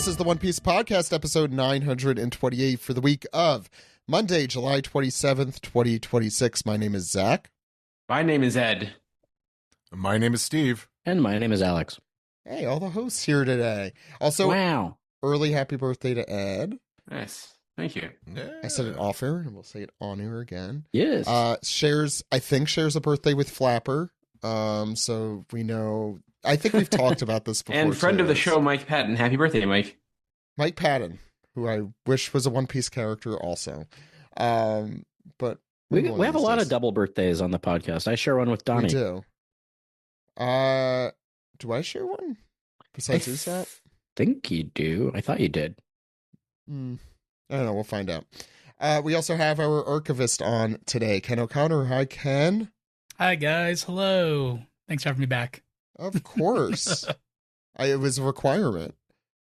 This is the One Piece Podcast, episode 928 for the week of Monday, July 27th, 2026. My name is Zach. My name is Ed. My name is Steve. And my name is Alex. Hey, all the hosts here today. Also, wow. Early happy birthday to Ed. Nice. Thank you. Yeah. I said it off air, and we'll say it on air again. Yes. Shares a birthday with Flapper. So we know... I think we've talked about this before. And friend of the show, Mike Patton. Happy birthday, Mike. Mike Patton, who I wish was a One Piece character also. But we have a lot of double birthdays on the podcast. I share one with Donnie. We do. Do I share one? Besides Usopp? I think you do. I thought you did. I don't know. We'll find out. We also have our Archivist on today. Ken O'Connor. Hi, Ken. Hi, guys. Hello. Thanks for having me back. Of course. It was a requirement.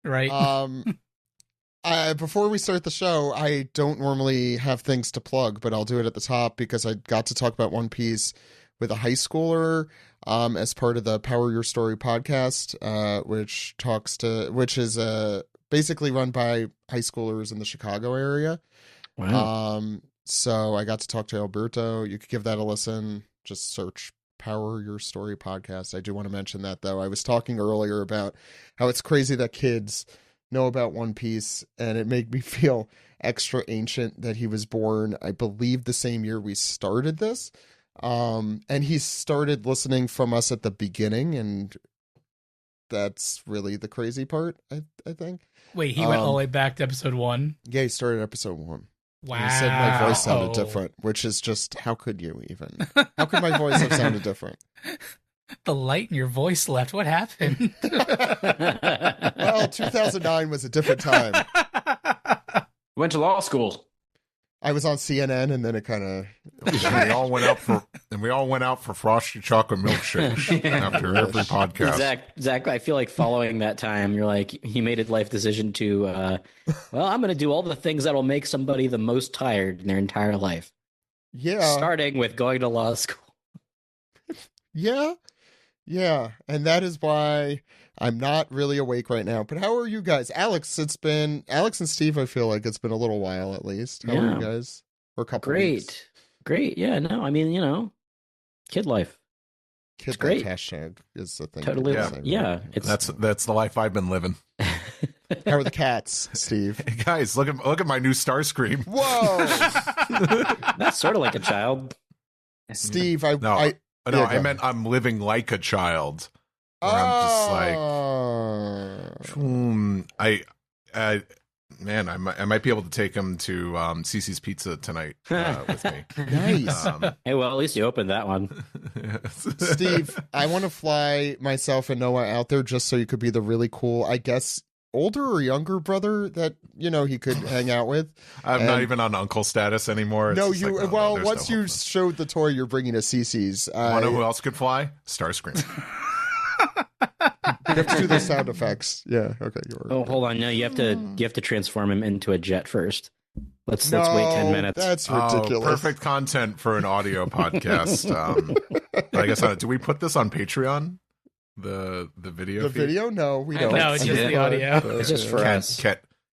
Right. Before we start the show, I don't normally have things to plug, but I'll do it at the top because I got to talk about One Piece with a high schooler as part of the Power Your Story podcast, which is basically run by high schoolers in the Chicago area. Wow. So I got to talk to Alberto. You could give that a listen. Just search Power Your Story podcast. I do want to mention that, though. I was talking earlier about how it's crazy that kids know about One Piece, and it made me feel extra ancient that he was born, I believe, the same year we started this. And he started listening from us at the beginning, and that's really the crazy part, I think. Wait, he went all the way back to episode 1? Yeah, he started episode 1. Wow. He said my voice sounded different, which is just, how could you even? How could my voice have sounded different? The light in your voice left. What happened? Well, 2009 was a different time. Went to law school. I was on CNN, and then it kind of... We all went out for frosty chocolate milkshakes after every podcast. Zach, I feel like following that time, you're like, he made a life decision to, well, I'm going to do all the things that will make somebody the most tired in their entire life. Yeah. Starting with going to law school. Yeah. And that is why I'm not really awake right now. But how are you guys? Alex and Steve, I feel like it's been a little while at least. How are you guys? For a couple weeks. Great. Yeah, no, I mean, kid life. Kid it's life great. hashtag is the thing. Totally. Yeah. That's the life I've been living. How are the cats, Steve? Hey guys, look at my new Starscream. Whoa. That's sort of like a child. Steve, I meant I'm living like a child. I'm just like, I might be able to take him to Cece's Pizza tonight with me. Nice. Hey, well, at least you opened that one. Steve, I want to fly myself and Noah out there just so you could be the really cool, I guess, older or younger brother that, he could hang out with. I'm not even on uncle status anymore. Once you showed the toy you're bringing to Cece's. Want to know who else could fly? Starscream. You have to do the sound effects. Yeah, okay. Oh, hold on. No, you have to transform him into a jet first. Let's wait 10 minutes. That's ridiculous. Perfect content for an audio podcast. I guess do we put this on Patreon? The video? The video? No, we don't. No, it's just the audio. It's just for us.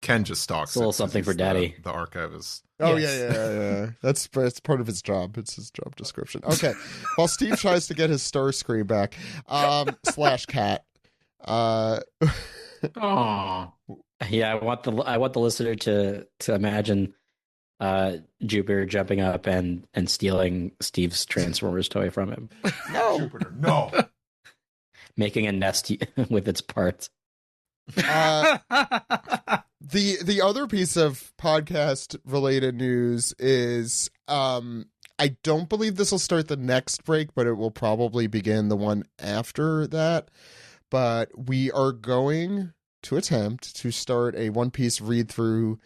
Ken just stalks. It's a little something for Daddy. The archivist. Oh, yes. Yeah. That's part of his job. It's his job description. Okay. While Steve tries to get his Starscream back, /cat. Aww. Yeah, I want the listener to imagine Jupiter jumping up and stealing Steve's Transformers toy from him. No. Jupiter, no. Making a nest with its parts. The other piece of podcast related news is I don't believe this will start the next break, but it will probably begin the one after that. But we are going to attempt to start a One Piece read through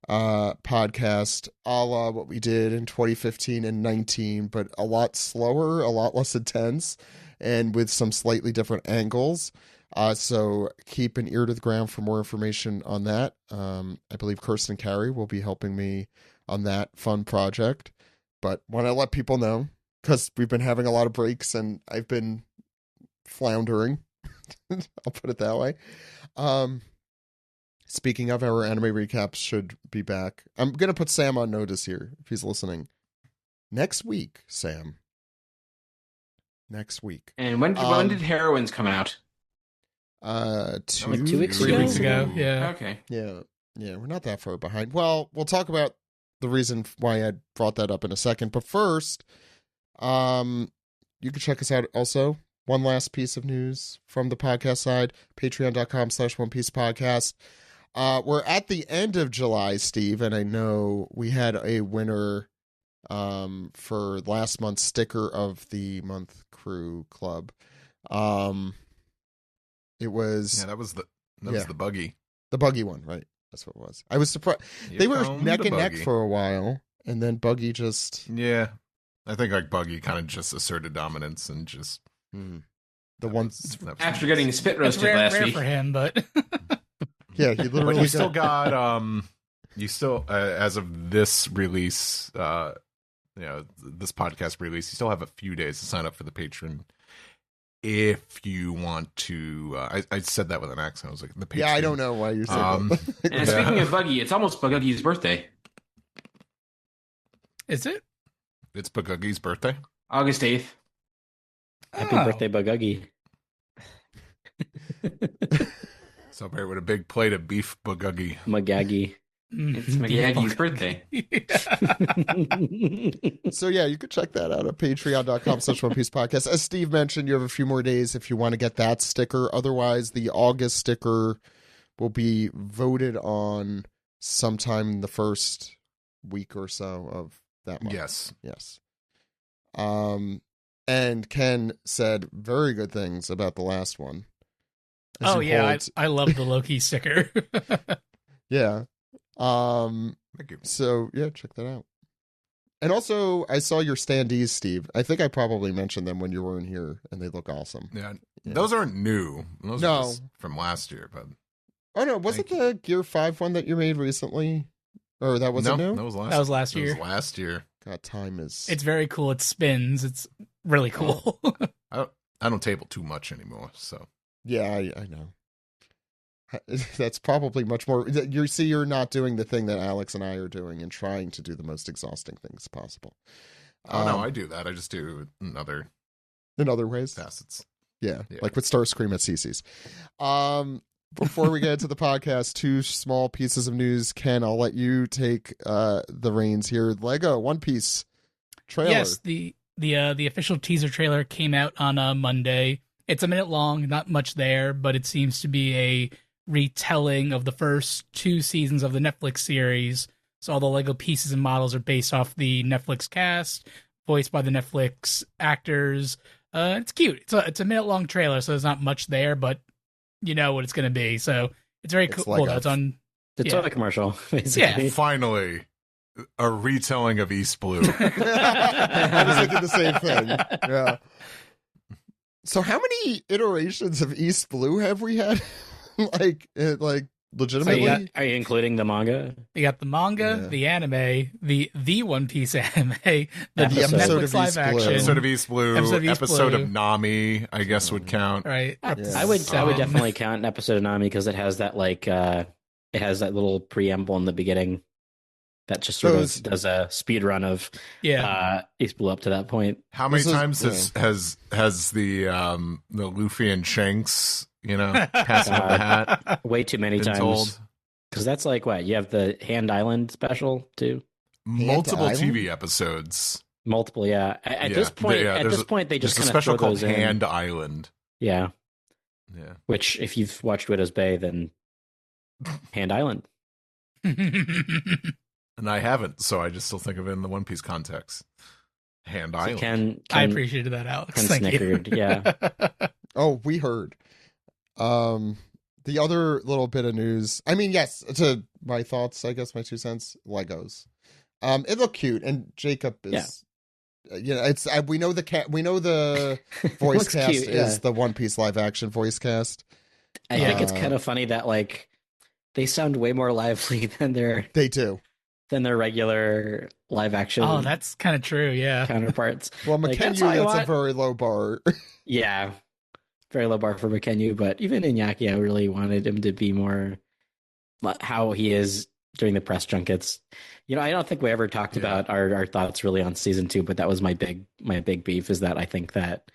podcast a la what we did in 2015 and 19, but a lot slower, a lot less intense, and with some slightly different angles. So keep an ear to the ground for more information on that. I believe Kirsten Carey will be helping me on that fun project, but want to let people know because we've been having a lot of breaks and I've been floundering. I'll put it that way. Speaking of, our anime recaps should be back. I'm going to put Sam on notice here if he's listening. Next week, Sam. Next week. And when did Heroines come out? 2 Like 2 weeks 3 ago? weeks ago. Yeah. Okay. Yeah, we're not that far behind. Well, we'll talk about the reason why I brought that up in a second. But first, you can check us out also. One last piece of news from the podcast side, patreon.com/OnePiecePodcast. We're at the end of July, Steve, and I know we had a winner for last month's sticker of the month crew club. It was Yeah, that was the buggy. the buggy one, right? That's what it was. I was surprised. They were neck and neck for a while, and then Buggy just Yeah, I think like Buggy kind of just asserted dominance and just the ones. After getting spit It's roasted last rare week. for him, but Yeah, he literally. But you still got you still as of this release, this podcast release, you still have a few days to sign up for the patron. If you want to, I said that with an accent. I was like, the Patreon. Yeah, I don't know why you said that. And speaking of Buggy, it's almost Buggy's birthday. is it? It's Baguggy's birthday. August 8th. Happy Oh. birthday, Buguggy. Celebrate with a big plate of beef Baguggy. Magaggy. It's Magaggy's birthday. So yeah, you could check that out at patreon.com/OnePiecePodcast. As Steve mentioned, you have a few more days if you want to get that sticker. Otherwise, the August sticker will be voted on sometime the first week or so of that month. Yes. And Ken said very good things about the last one. As Oh you yeah, hold- I love the Loki sticker. yeah. Thank you. So yeah, check that out. And also, I saw your standees, Steve. I think I probably mentioned them when you weren't here, and they look awesome. Yeah, Yeah. those aren't new. Those No. are just from last year, but Oh no, was it Thank the Gear 5 one that you made recently? Or that wasn't no, new? that was last. That was last That was year. last year. God, time is. It's very cool. It spins. It's really cool. I don't table too much anymore, so Yeah, I know. That's probably much more. You see, you're not doing the thing that Alex and I are doing and trying to do the most exhausting things possible. no, I do that. I just do it in other In other ways. facets. Yeah, Yeah. like with Starscream at CC's. Before we get into the podcast, two small pieces of news. Ken, I'll let you take the reins here. Lego One Piece trailer. Yes, the official teaser trailer came out on Monday. It's a minute long, not much there, but it seems to be a retelling of the first 2 seasons of the Netflix series. So all the Lego pieces and models are based off the Netflix cast, voiced by the Netflix actors. It's cute. It's a minute long trailer, so there's not much there, but you know what it's going to be. So it's very It's cool. Lego. That's on. The Yeah. toy commercial, basically. Yeah. Finally, a retelling of East Blue. I was thinking the same thing. Yeah. So how many iterations of East Blue have we had? like legitimately? Are you including the manga? You got the manga, Yeah. the anime, the One Piece anime, the Episode. Netflix of live East Blue. action. Episode of East Blue. Episode of East Episode Blue. of Nami, I guess would count. Right. Yeah. I would Um, definitely count an episode of Nami because it has that it has that little preamble in the beginning that just sort Those- of does a speed run of Yeah. East Blue up to that point. How many This is- times has the Luffy and Shanks, passing of the hat Way too many been times. told? Because that's like what? You have the Hand Island special too? Multiple Island? TV episodes. Multiple, yeah. At Yeah, this point, there's they just There's a kind of special throw called those in. Hand Island. Yeah. Yeah. Which, if you've watched Widow's Bay, then Hand Island. And I haven't, so I just still think of it in the One Piece context. Hand So Island. Ken, I appreciated that, Alex. Ken Thank snickered, you. yeah. Oh, we heard. The other little bit of news. I mean, yes, to my thoughts, I guess my 2 cents. Legos. It looked cute, and Jacob is. It's we know the voice Looks cast cute, is yeah. the One Piece live action voice cast. I think it's Yeah. kind of funny that they sound way more lively than their They do. regular live action Oh, that's kind of true. Yeah. counterparts. Well, Like, McKenyu, that's all I that's a want. very low bar. Yeah, very low bar for Mikaela, but even Iñaki, I really wanted him to be more how he is during the press junkets. I don't think we ever talked about our thoughts really on season 2, but that was my big beef, is that I think that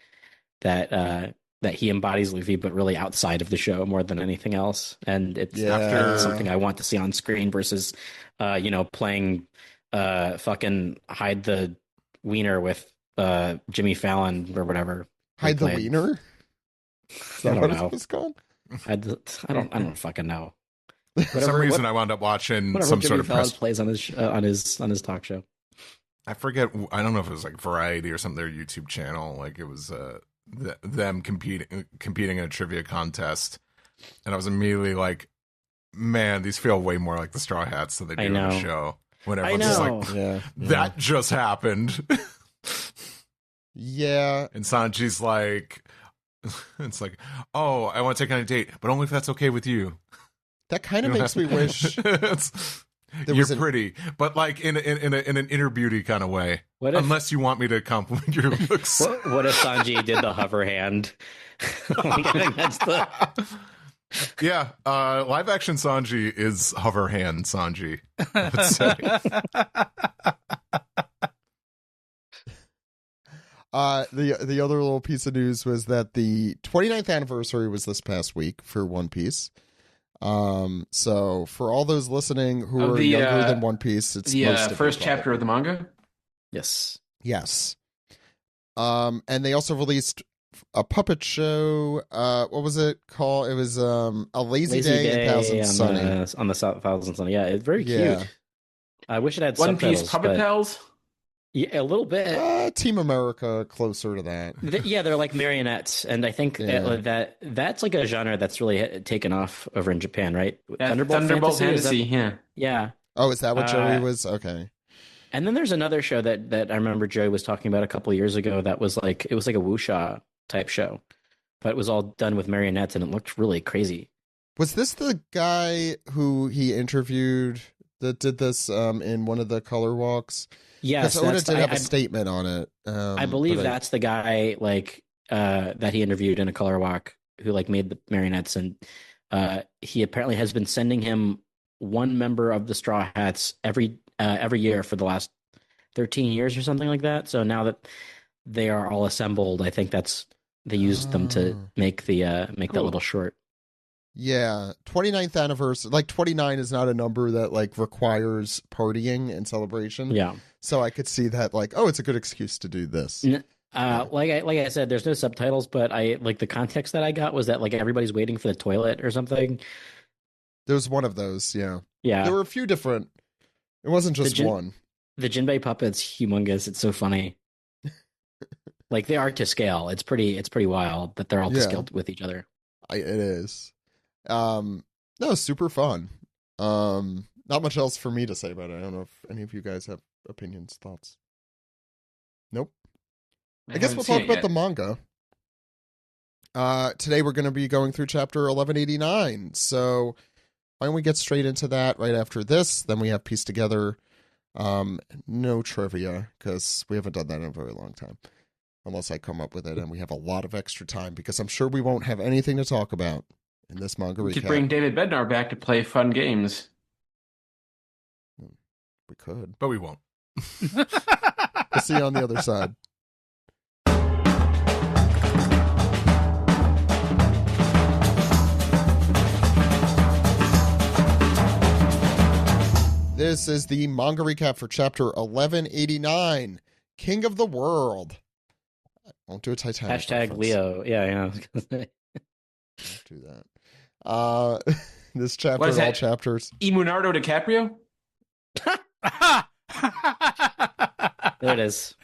he embodies Luffy, but really outside of the show more than anything else. And it's not something I want to see on screen versus, playing fucking hide the wiener with Jimmy Fallon or whatever. Hide the wiener? Is that what it's called? I don't fucking know. For some reason, I wound up watching some sort of press plays on his talk show. I forget. I don't know if it was like Variety or something. Their YouTube channel, like it was them competing in a trivia contest, and I was immediately like, "Man, these feel way more like the Straw Hats than they do on the show." When everyone's just like, "That just happened." Yeah, and Sanji's like, "It's like, oh, I want to take on a date, but only if that's okay with you." That kind of makes me wish. You're pretty, but like in an inner beauty kind of way. Unless you want me to compliment your looks. What if Sanji did the hover hand? I think that's the. Yeah, live action Sanji is hover hand Sanji. I would say. The other little piece of news was that the 29th anniversary was this past week for One Piece. So for all those listening who are younger than One Piece, it's the first chapter of the manga. Yes. And they also released a puppet show. What was it called? It was a Lazy Day in Thousand Sunny. On the Thousand Sunny. Yeah, it's very cute. I wish it had One subtitles. Piece puppet tales. Yeah, a little bit. Team America closer to that. They're like marionettes, and I think that's like a genre that's really taken off over in Japan, right? Thunderbolt Fantasy. Yeah. Oh, is that what Joey was? Okay. And then there's another show that I remember Joey was talking about a couple of years ago. That was like a wuxia type show, but it was all done with marionettes, and it looked really crazy. Was this the guy who he interviewed that did this in one of the color walks? Yes, Oda did have a statement on it. I believe that's the guy that he interviewed in a color walk who made the marionettes, and he apparently has been sending him one member of the Straw Hats every year for the last 13 years or something like that. So now that they are all assembled, I think they used them to make that little short. Yeah, 29th anniversary. 29 is not a number that requires partying and celebration. Yeah. So I could see that it's a good excuse to do this. Like I said, there's no subtitles, but the context that I got was that everybody's waiting for the toilet or something. There was one of those, yeah. Yeah. There were a few different. It wasn't just one. The Jinbei puppet's humongous. It's so funny. They are to scale. It's pretty wild that they're all to scale with each other. It is. No, super fun. Not much else for me to say about it. I don't know if any of you guys have opinions, thoughts. Nope. I guess we'll talk about the manga. Today we're going to be going through chapter 1189. So why don't we get straight into that right after this? Then we have Piece Together. No trivia, because we haven't done that in a very long time. Unless I come up with it, and we have a lot of extra time, because I'm sure we won't have anything to talk about in this manga recap. We could bring David Bednar back to play fun games. We could. But we won't. We'll see you on the other side. This is the manga recap for chapter 1189, King of the World. I won't do a Titanic Hashtag reference. Leo. Yeah. Don't do that. This chapter and all chapters. Leonardo DiCaprio? There it is.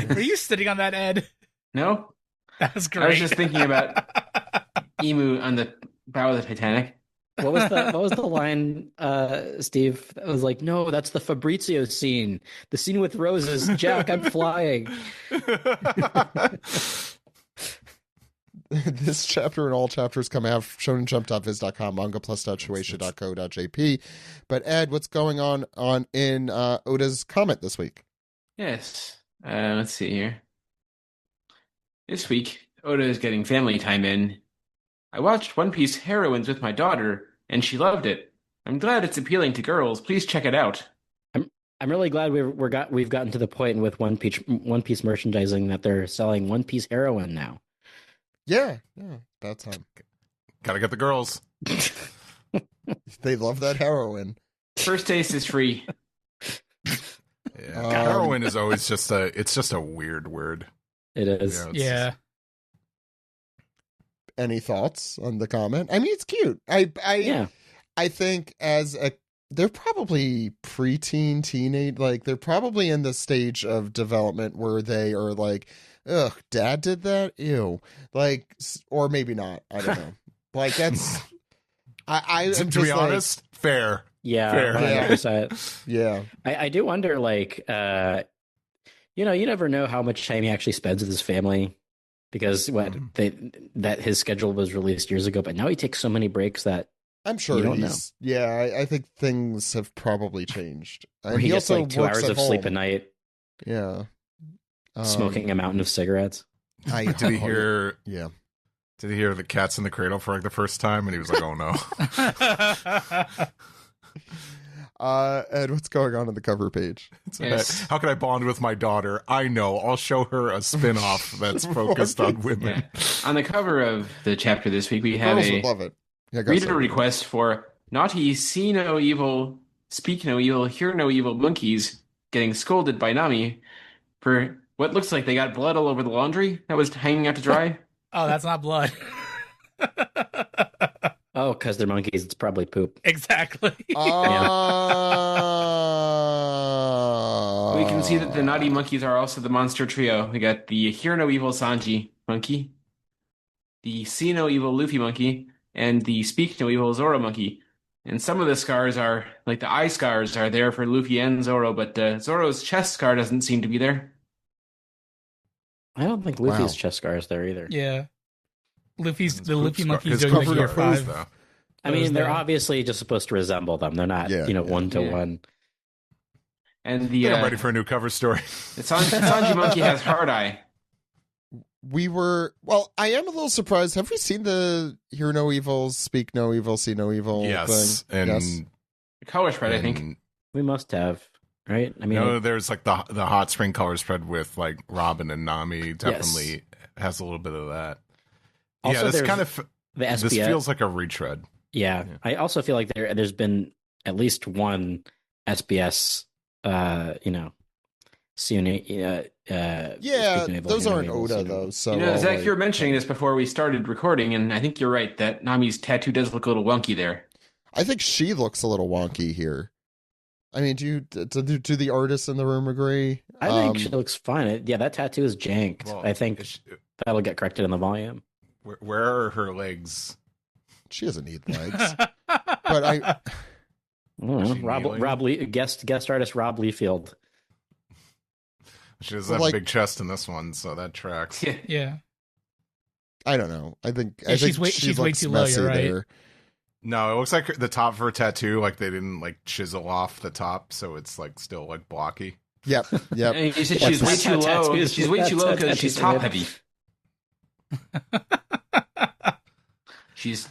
Were you sitting on that, Ed? No? That was great. I was just thinking about Emu on the bow of the Titanic. What was the line, Steve? That was like, no, that's the Fabrizio scene. The scene with roses. Jack, I'm flying. This chapter and all chapters come out of shonenjump.viz.com, mangaplus.shueisha.co.jp. But Ed, what's going on in Oda's comment this week? Yes. Let's see here. This week, Oda is getting family time in. I watched One Piece Heroines with my daughter, and she loved it. I'm glad it's appealing to girls. Please check it out. I'm really glad we've gotten to the point with One Piece merchandising that they're selling One Piece heroin now. Yeah, about time. Gotta get the girls. They love that heroin. First taste is free. Yeah. Heroin is always just a weird word. It is. Yeah. Any thoughts on the comment? I mean, it's cute. I think they're probably preteen, teenage, like they're probably in the stage of development where they are like, ugh, dad did that? Ew. Like, or maybe not. I don't know. Like, that's, to be honest, fair. Yeah, fair. 100%. Yeah. I do wonder, like, you never know how much time he actually spends with his family because that his schedule was released years ago, but now he takes so many breaks that I'm sure he's, I think things have probably changed. And he gets also like 2 hours of sleep a night. Yeah. Smoking a mountain of cigarettes. Did he hear the Cats in the Cradle for like the first time? And he was like, oh no. Ed, what's going on the cover page? Yes. How can I bond with my daughter? I know. I'll show her a spin-off that's focused on women. Yeah. On the cover of the chapter this week, we have a love it. Yeah, reader request for naughty, see no evil, speak no evil, hear no evil monkeys getting scolded by Nami for what looks like they got blood all over the laundry that was hanging out to dry. Oh, that's not blood. Oh, because they're monkeys. It's probably poop. Exactly. We can see that the naughty monkeys are also the monster trio. We got the hear no evil Sanji monkey, the see no evil Luffy monkey, and the speak no evil Zoro monkey. And some of the scars are, like the eye scars are there for Luffy and Zoro, but Zoro's chest scar doesn't seem to be there. I don't think Luffy's chest scar is there either. Yeah. Luffy monkey's doing the year 5. Though. I mean, they're obviously just supposed to resemble them. They're not, one to one. And I'm ready for a new cover story. The Sanji monkey has hard eye. I am a little surprised. Have we seen the hear no evil, speak no evil, see no evil thing? And the color spread, I think. We must have, right? I mean, there's like the hot spring color spread with like Robin and Nami. Definitely has a little bit of that. Also, this kind of the SBS. This feels like a retread. Yeah. I also feel like there's been at least one SBS, those aren't Oda though. So Zach, you were mentioning this before we started recording, and I think you're right that Nami's tattoo does look a little wonky there. I think she looks a little wonky here. I mean, do the artists in the room agree? I think she looks fine. That tattoo is janked. Well, I think that'll get corrected in the volume. Where are her legs? She doesn't need legs. But I don't know. Rob Lee, guest artist Rob Liefeld. She doesn't have a big chest in this one, so that tracks. Yeah. I don't know. I think she's way too low. You're right. There. No, it looks like the top of her tattoo, like they didn't like chisel off the top, so it's like still like blocky. Yep. And you said she's way too low. She's way too low because she's top heavy.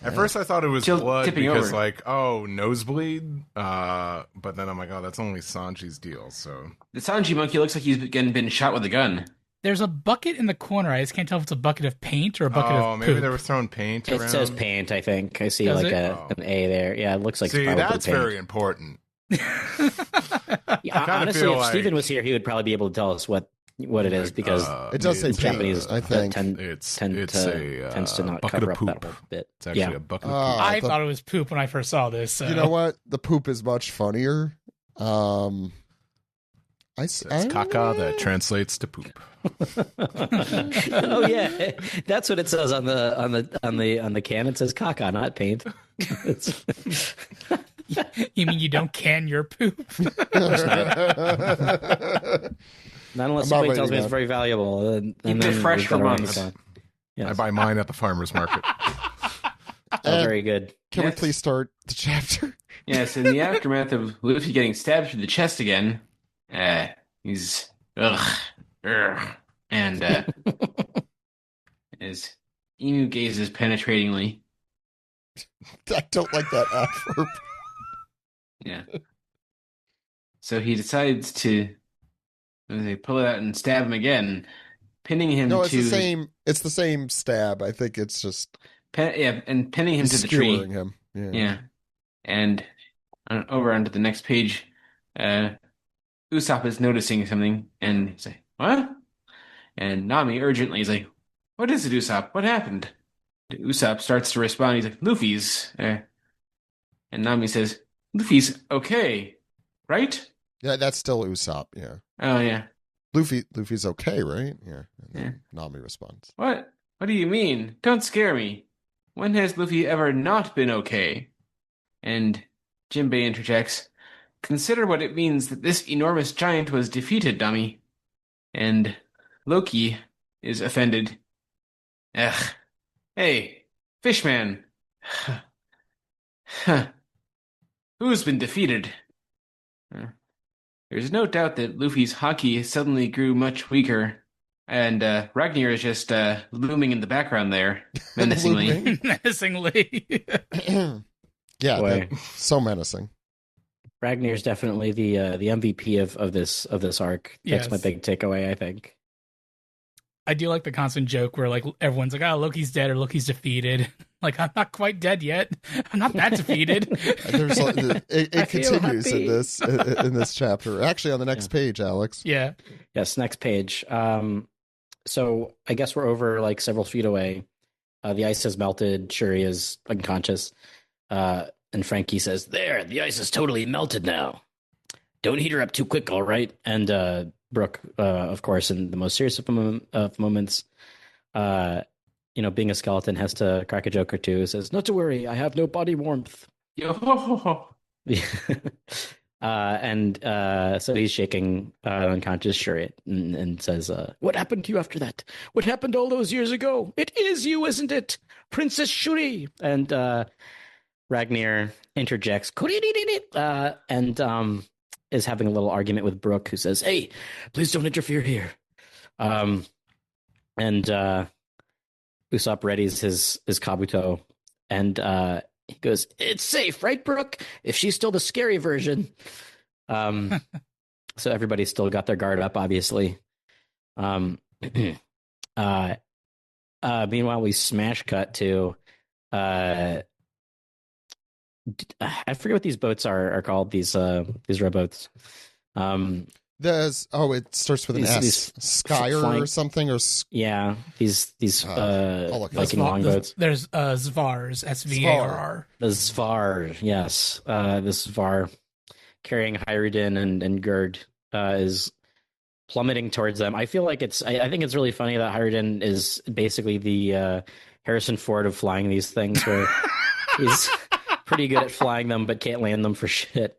At first I thought it was blood because over. Nosebleed, but then I'm like, that's only Sanji's deal. So the Sanji monkey looks like he's been shot with a gun. There's a bucket in the corner. I just can't tell if it's a bucket of paint or a bucket of poop. Maybe they were throwing paint around. It says paint, I think. I see an A there. Yeah, it looks like that's paint. very important. Honestly, if Steven was here, he would probably be able to tell us what it is because it does say Japanese. I think tends to not cover up that whole bit. It's actually a bucket of poop. I thought it was poop when I first saw this. So. You know what? The poop is much funnier. It's caca that translates to poop. Oh yeah, that's what it says on the can. It says caca, not paint. You mean you don't can your poop? Not unless somebody tells me it's very valuable. And then fresh for months. Yes. I buy mine at the farmer's market. Very good. Can we please start the chapter? Yes, in the aftermath of Luffy getting stabbed through the chest again, he's and as Inu gazes penetratingly. I don't like that adverb. Yeah. So he decides to they pull it out and stab him again, pinning him No, it's to the same. It's the same stab. I think it's just and pinning him he's to the skewering tree. him. Yeah. Yeah. And over onto the next page, uh, Usopp is noticing something, and he's like, "What?" And Nami urgently is like, "What is it, Usopp? What happened?" Usopp starts to respond. He's like, "Luffy's." And Nami says, "Luffy's okay, right?" Yeah, that's still Usopp. Yeah. Oh yeah. Luffy's okay, right? Yeah. And Yeah. then Nami responds. What? What do you mean? Don't scare me. When has Luffy ever not been okay? And Jinbei interjects, "Consider what it means that this enormous giant was defeated, dummy." And Loki is offended. Ugh. Hey, Fishman. Huh. Who's been defeated? There's no doubt that Luffy's haki suddenly grew much weaker, and Ragnar is just looming in the background there, menacingly. Looming. Menacingly. Yeah, so menacing. Ragnar's definitely the MVP of this arc. That's Yes. my big takeaway, I think. I do like the constant joke where like everyone's like, "Oh, Loki's dead" or "Loki's defeated." Like, I'm not quite dead yet. I'm not that defeated. It continues in this chapter. Actually, on the next page, Alex. Yeah. Yes, next page. So I guess we're over like several feet away. The ice has melted. Shuri is unconscious. And Frankie says, "There, the ice is totally melted now. Don't heat her up too quick, all right?" And Brook, of course, in the most serious of moments, being a skeleton, has to crack a joke or two. Says, "Not to worry, I have no body warmth." Yo. So he's shaking unconscious Shuri and says, "What happened to you after that? What happened all those years ago? It is you, isn't it? Princess Shuri." And Ragnar interjects, and is having a little argument with Brook, who says, "Hey, please don't interfere here." And Usopp readies his Kabuto, and he goes, "It's safe, right, Brook? If she's still the scary version." So everybody's still got their guard up, obviously. Meanwhile, we smash cut to I forget what these boats are called. These rowboats. It starts with an S. Skyer or something, or yeah, these Viking longboats. There's Zvars, Svarr. The Zvar, yes, the Zvar carrying Hyrule and Gerd is plummeting towards them. I feel like I think it's really funny that Hyrule is basically the Harrison Ford of flying these things, where he's pretty good at flying them but can't land them for shit.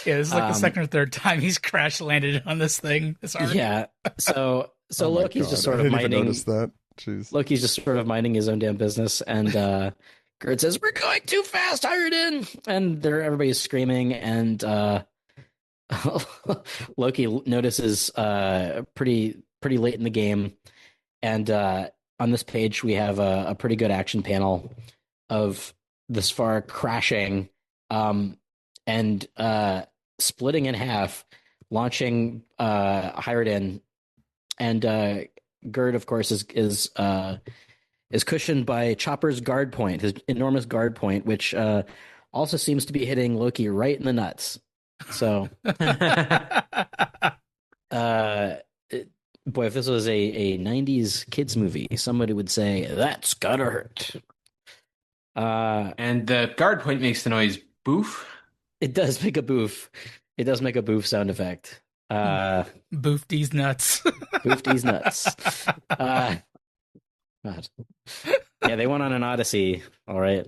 Yeah, this is like the second or third time he's crash landed on this thing. Yeah. So Loki's just sort of minding. Notice that. Jeez. Loki's just sort of minding his own damn business, and Gerd says, "We're going too fast, Hyrule!" And everybody's screaming, and Loki notices pretty late in the game, and on this page we have a pretty good action panel of the Svar crashing and splitting in half, launching Hyrule, and Gerd, of course, is cushioned by Chopper's guard point, his enormous guard point, which also seems to be hitting Loki right in the nuts. So, boy, if this was a 90s kids movie, somebody would say, "That's gotta hurt." And the guard point makes the noise boof. It does make a boof. It does make a boof sound effect. Boof these nuts. Boof these nuts. God. Yeah, they went on an odyssey. All right.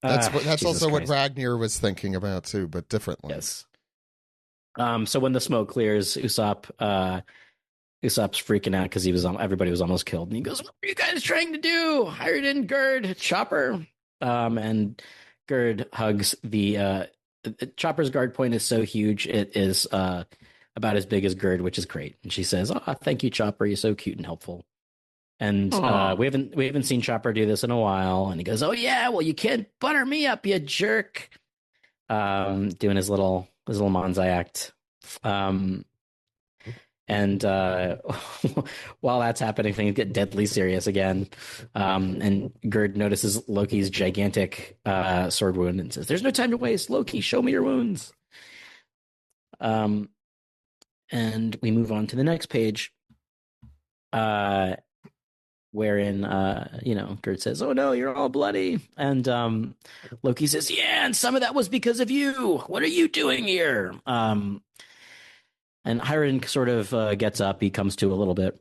That's also Christ. what Ragnar was thinking about too, but differently. Yes. So when the smoke clears, Usopp's freaking out because everybody was almost killed, and he goes, "What are you guys trying to do? Hyrule, Gerd, Chopper." And Gerd hugs the Chopper's guard point is so huge it is about as big as Gerd, which is great. And she says, "Oh, thank you, Chopper. You're so cute and helpful." And we haven't seen Chopper do this in a while. And he goes, "Oh yeah, well you can't butter me up, you jerk." Doing his little manzai act. And while that's happening, things get deadly serious again. And Gerd notices Loki's gigantic sword wound and says, "There's no time to waste. Loki, show me your wounds." And we move on to the next page, wherein Gerd says, "Oh no, you're all bloody." And Loki says, "Yeah, and some of that was because of you. What are you doing here?" And Hiren sort of gets up. He comes to a little bit,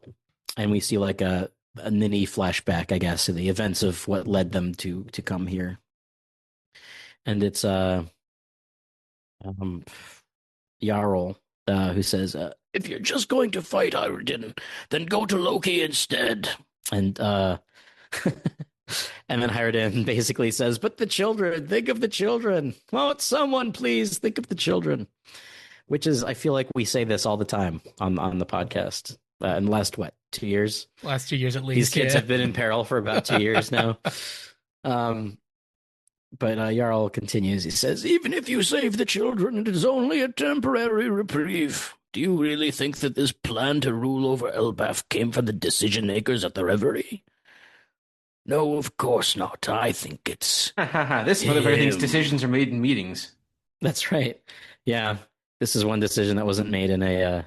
and we see like a mini flashback, I guess, of the events of what led them to come here. And it's Jarl who says, "If you're just going to fight Hiren, then go to Loki instead." And and then Hiren basically says, "But the children, think of the children. Won't someone please think of the children?" Which is, I feel like we say this all the time on the podcast. In the last, 2 years? Last 2 years at least. These kids have been in peril for about 2 years now. But Jarl continues. He says, "Even if you save the children, it is only a temporary reprieve. Do you really think that this plan to rule over Elbaf came from the decision makers at the Reverie? No, of course not. I think it's This motherfucker thinks decisions are made in meetings. That's right. Yeah. This is one decision that wasn't made in a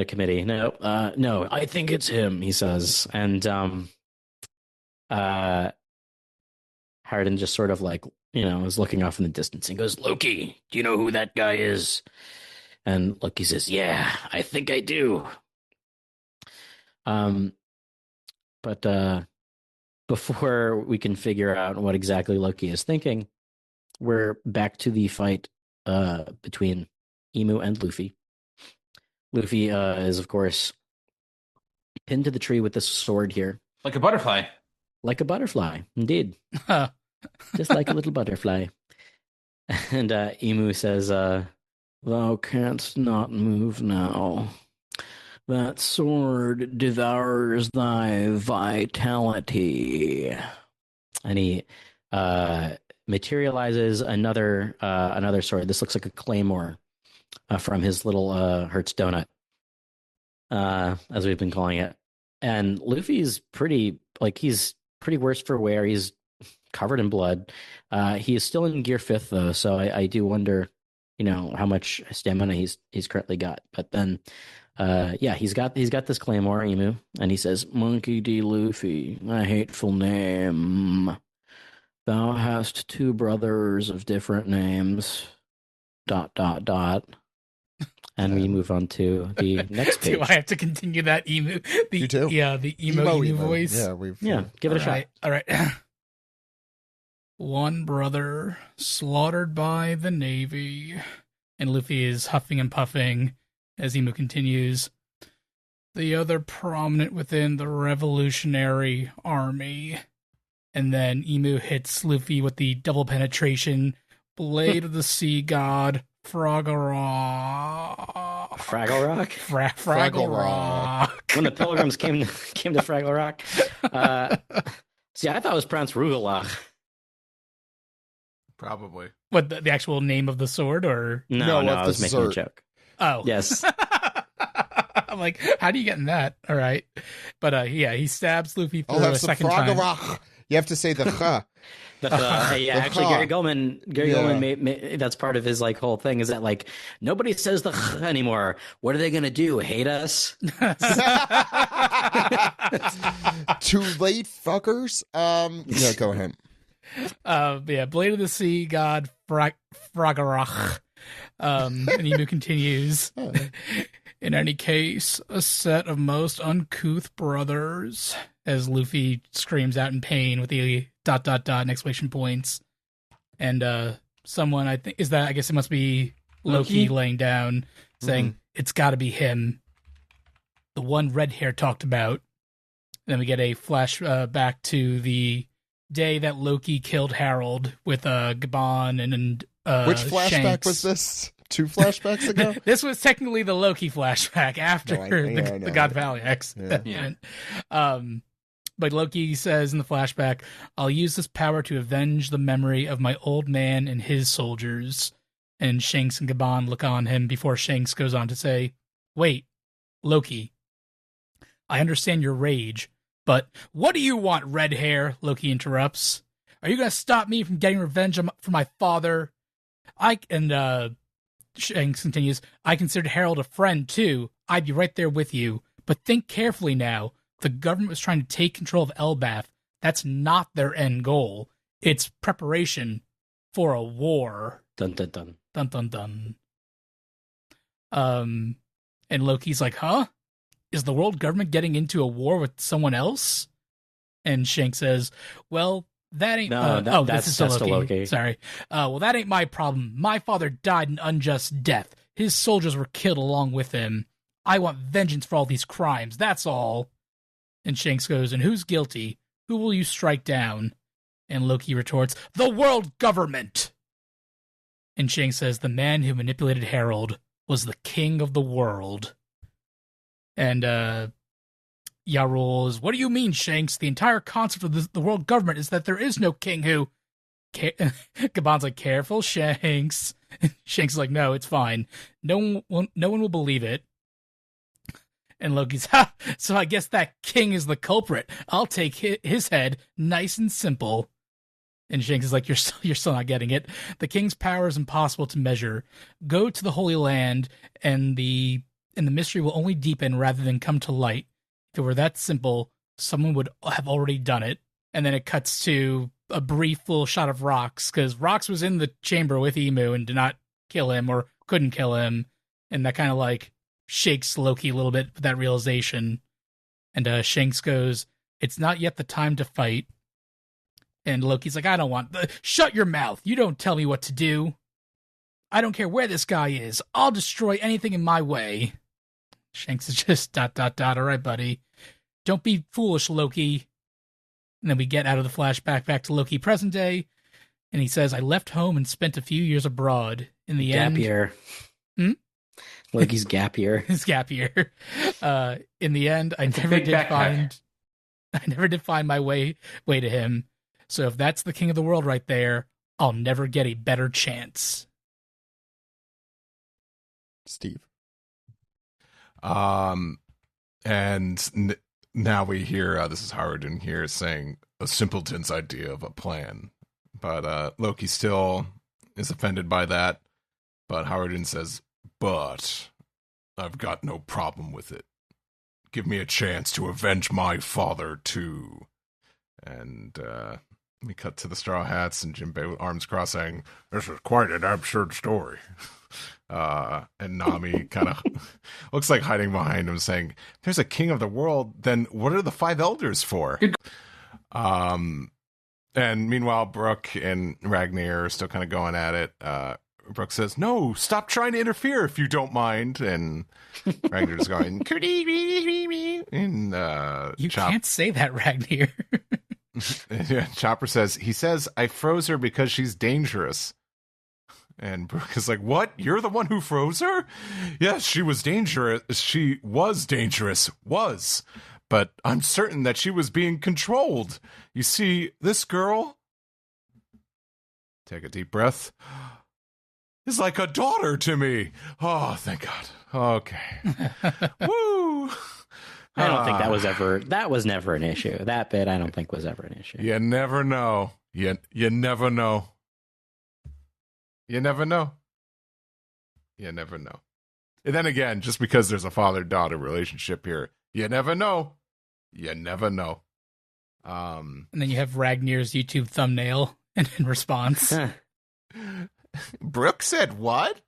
committee. No, I think it's him," he says. And Harden just sort of like, is looking off in the distance and goes, "Loki, do you know who that guy is?" And Loki says, "Yeah, I think I do." But before we can figure out what exactly Loki is thinking, we're back to the fight between Emu and Luffy. Luffy is, of course, pinned to the tree with this sword here. Like a butterfly. Like a butterfly, indeed. Just like a little butterfly. And Emu says, "Thou canst not move now. That sword devours thy vitality." And he materializes another sword. This looks like a claymore from his little Hertz donut, as we've been calling it. And Luffy's he's pretty worse for wear. He's covered in blood. He is still in gear 5th though, so I do wonder, how much stamina he's currently got. But then, he's got this claymore, Emu, and he says, "Monkey D. Luffy, a hateful name. Thou hast 2 brothers of different names. ... And we move on to the next page. Do I have to continue that emu? You too. Yeah, the emo voice. Yeah, give it a shot. All right. "One brother slaughtered by the Navy," and Luffy is huffing and puffing as Emu continues. "The other prominent within the Revolutionary Army." And then Emu hits Luffy with the double penetration blade of the sea god Fraggle Rock. Fraggle Rock. When the Pilgrims came to Fraggle Rock. See, I thought it was pronounced Rugelach. Probably. What, the actual name of the sword, or? No, I was making a joke. Oh. Yes. I'm like, how do you get in that? All right. But he stabs Luffy for I'll have a some second time. Fraggle. You have to say the ch. Actually, Gary Goldman, that's part of his whole thing, is that nobody says the ch anymore. What are they going to do? Hate us? Too late, fuckers. Yeah, go ahead. Blade of the Sea God Fragarach. And Emu continues. "In any case, a set of most uncouth brothers," as Luffy screams out in pain with the ... and exclamation points. And someone, I guess it must be Loki laying down, saying, "It's got to be him. The one red hair talked about." Then we get a flash back to the day that Loki killed Harold with Gabon and which flashback Shanks. was this? 2 flashbacks ago? This was technically the Loki flashback after No, I know. the God Valley X. Yeah. But Loki says in the flashback, I'll use this power to avenge the memory of my old man and his soldiers. And Shanks and Gabon look on him before Shanks goes on to say, wait, Loki, I understand your rage, but what do you want, red hair? Loki interrupts. Are you going to stop me from getting revenge for my father? Shanks continues, I considered Harold a friend, too. I'd be right there with you. But think carefully now. The government was trying to take control of Elbath. That's not their end goal. It's preparation for a war. Dun dun dun. Dun dun dun. And Loki's like, huh? Is the world government getting into a war with someone else? And Shanks says, well, that ain't... that's still Loki. Sorry. Well, that ain't my problem. My father died an unjust death. His soldiers were killed along with him. I want vengeance for all these crimes. That's all. And Shanks goes, and who's guilty? Who will you strike down? And Loki retorts, the world government! And Shanks says, the man who manipulated Harold was the king of the world. And Yarul is, what do you mean, Shanks? The entire concept of the world government is that there is no king who... Gabon's like, careful, Shanks. Shanks is like, no, it's fine. No one will believe it. And Loki's, ha! So I guess that king is the culprit. I'll take his head, nice and simple. And Shanks is like, you're still not getting it. The king's power is impossible to measure. Go to the Holy Land, and the mystery will only deepen rather than come to light. If it were that simple, someone would have already done it. And then it cuts to a brief little shot of Rox, because Rox was in the chamber with Emu and did not kill him or couldn't kill him. And that kind of like shakes Loki a little bit with that realization. And Shanks goes, it's not yet the time to fight. And Loki's like, I don't want... Shut your mouth. You don't tell me what to do. I don't care where this guy is. I'll destroy anything in my way. Shanks is just ... All right, buddy. Don't be foolish, Loki. And then we get out of the flashback back to Loki present day. And he says, I left home and spent a few years abroad. In the end... Gap year. Loki's gap year. His gap year. In the end, I never did find my way to him. So if that's the king of the world right there, I'll never get a better chance. Steve. And now we hear, this is Howard in here saying a simpleton's idea of a plan. But Loki still is offended by that. But Howard says, but I've got no problem with it. Give me a chance to avenge my father, too. And we cut to the Straw Hats and Jinbei, arms crossed, saying, this is quite an absurd story. And Nami kind of looks like hiding behind him, saying, if there's a king of the world, then what are the 5 elders for? And meanwhile, Brook and Ragnar are still kind of going at it. Brook says, no, stop trying to interfere if you don't mind. And Ragnar's going, and you can't say that, Ragnar. Yeah, Chopper says, he says, I froze her because she's dangerous. And Brook is like, what? You're the one who froze her? Yes, she was dangerous. She was dangerous. Was. But I'm certain that she was being controlled. You see, this girl... Take a deep breath. Is like a daughter to me. Oh, thank God. Okay. Woo! I don't think that was never an issue. That bit I don't think was ever an issue. You never know. You never know. You never know. You never know. And then again, just because there's a father-daughter relationship here, you never know. You never know. And then you have Ragnar's YouTube thumbnail in response. Brook said what?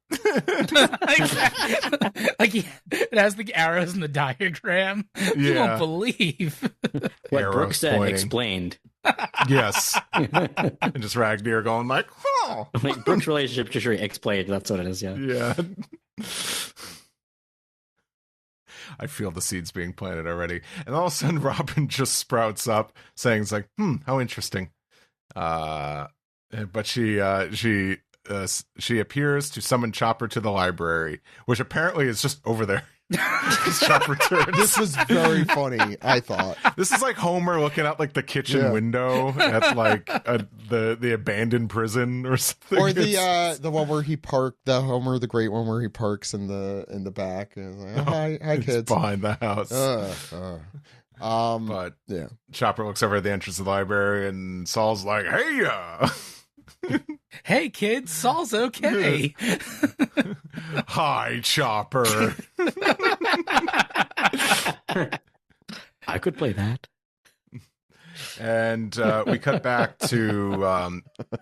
like it has the arrows in the diagram. Yeah. You won't believe what Brook said. Pointing. Explained. Yes. And just Ragnar going like, oh. Like Brook's relationship to Shuri explained. That's what it is. Yeah. Yeah. I feel the seeds being planted already. And all of a sudden Robin just sprouts up saying, it's like, how interesting. But she she appears to summon Chopper to the library, which apparently is just over there. Chopper turns. This was very funny, I thought. This is like Homer looking out like the kitchen window at like the abandoned prison or something. Or the one where he parked, the Homer the Great one where he parks in the back. And it's like, hi kids. Behind the house. But yeah. Chopper looks over at the entrance of the library and Saul's like, hey Hey kids, Saul's okay. Hi, Chopper. I could play that. And we cut back to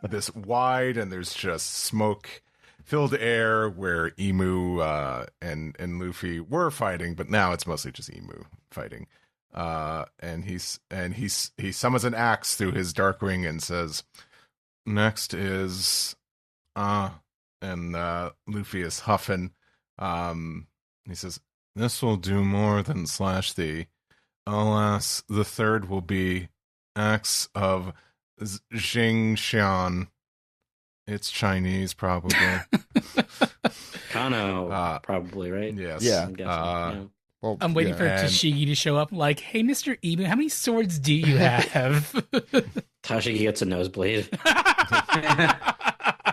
this wide, and there's just smoke-filled air where Emu and Luffy were fighting, but now it's mostly just Emu fighting. And he summons an axe through his Darkwing and says, "Next is and Luffy is huffing. He says, "This will do more than slash thee. Alas, the third will be axe of Xingxian." It's Chinese, probably. Kano, probably, right? Yes. Yeah. I'm guessing. Well, I'm waiting for Tashigi to show up like, hey, Mr. Emu, how many swords do you have? Tashigi gets a nosebleed.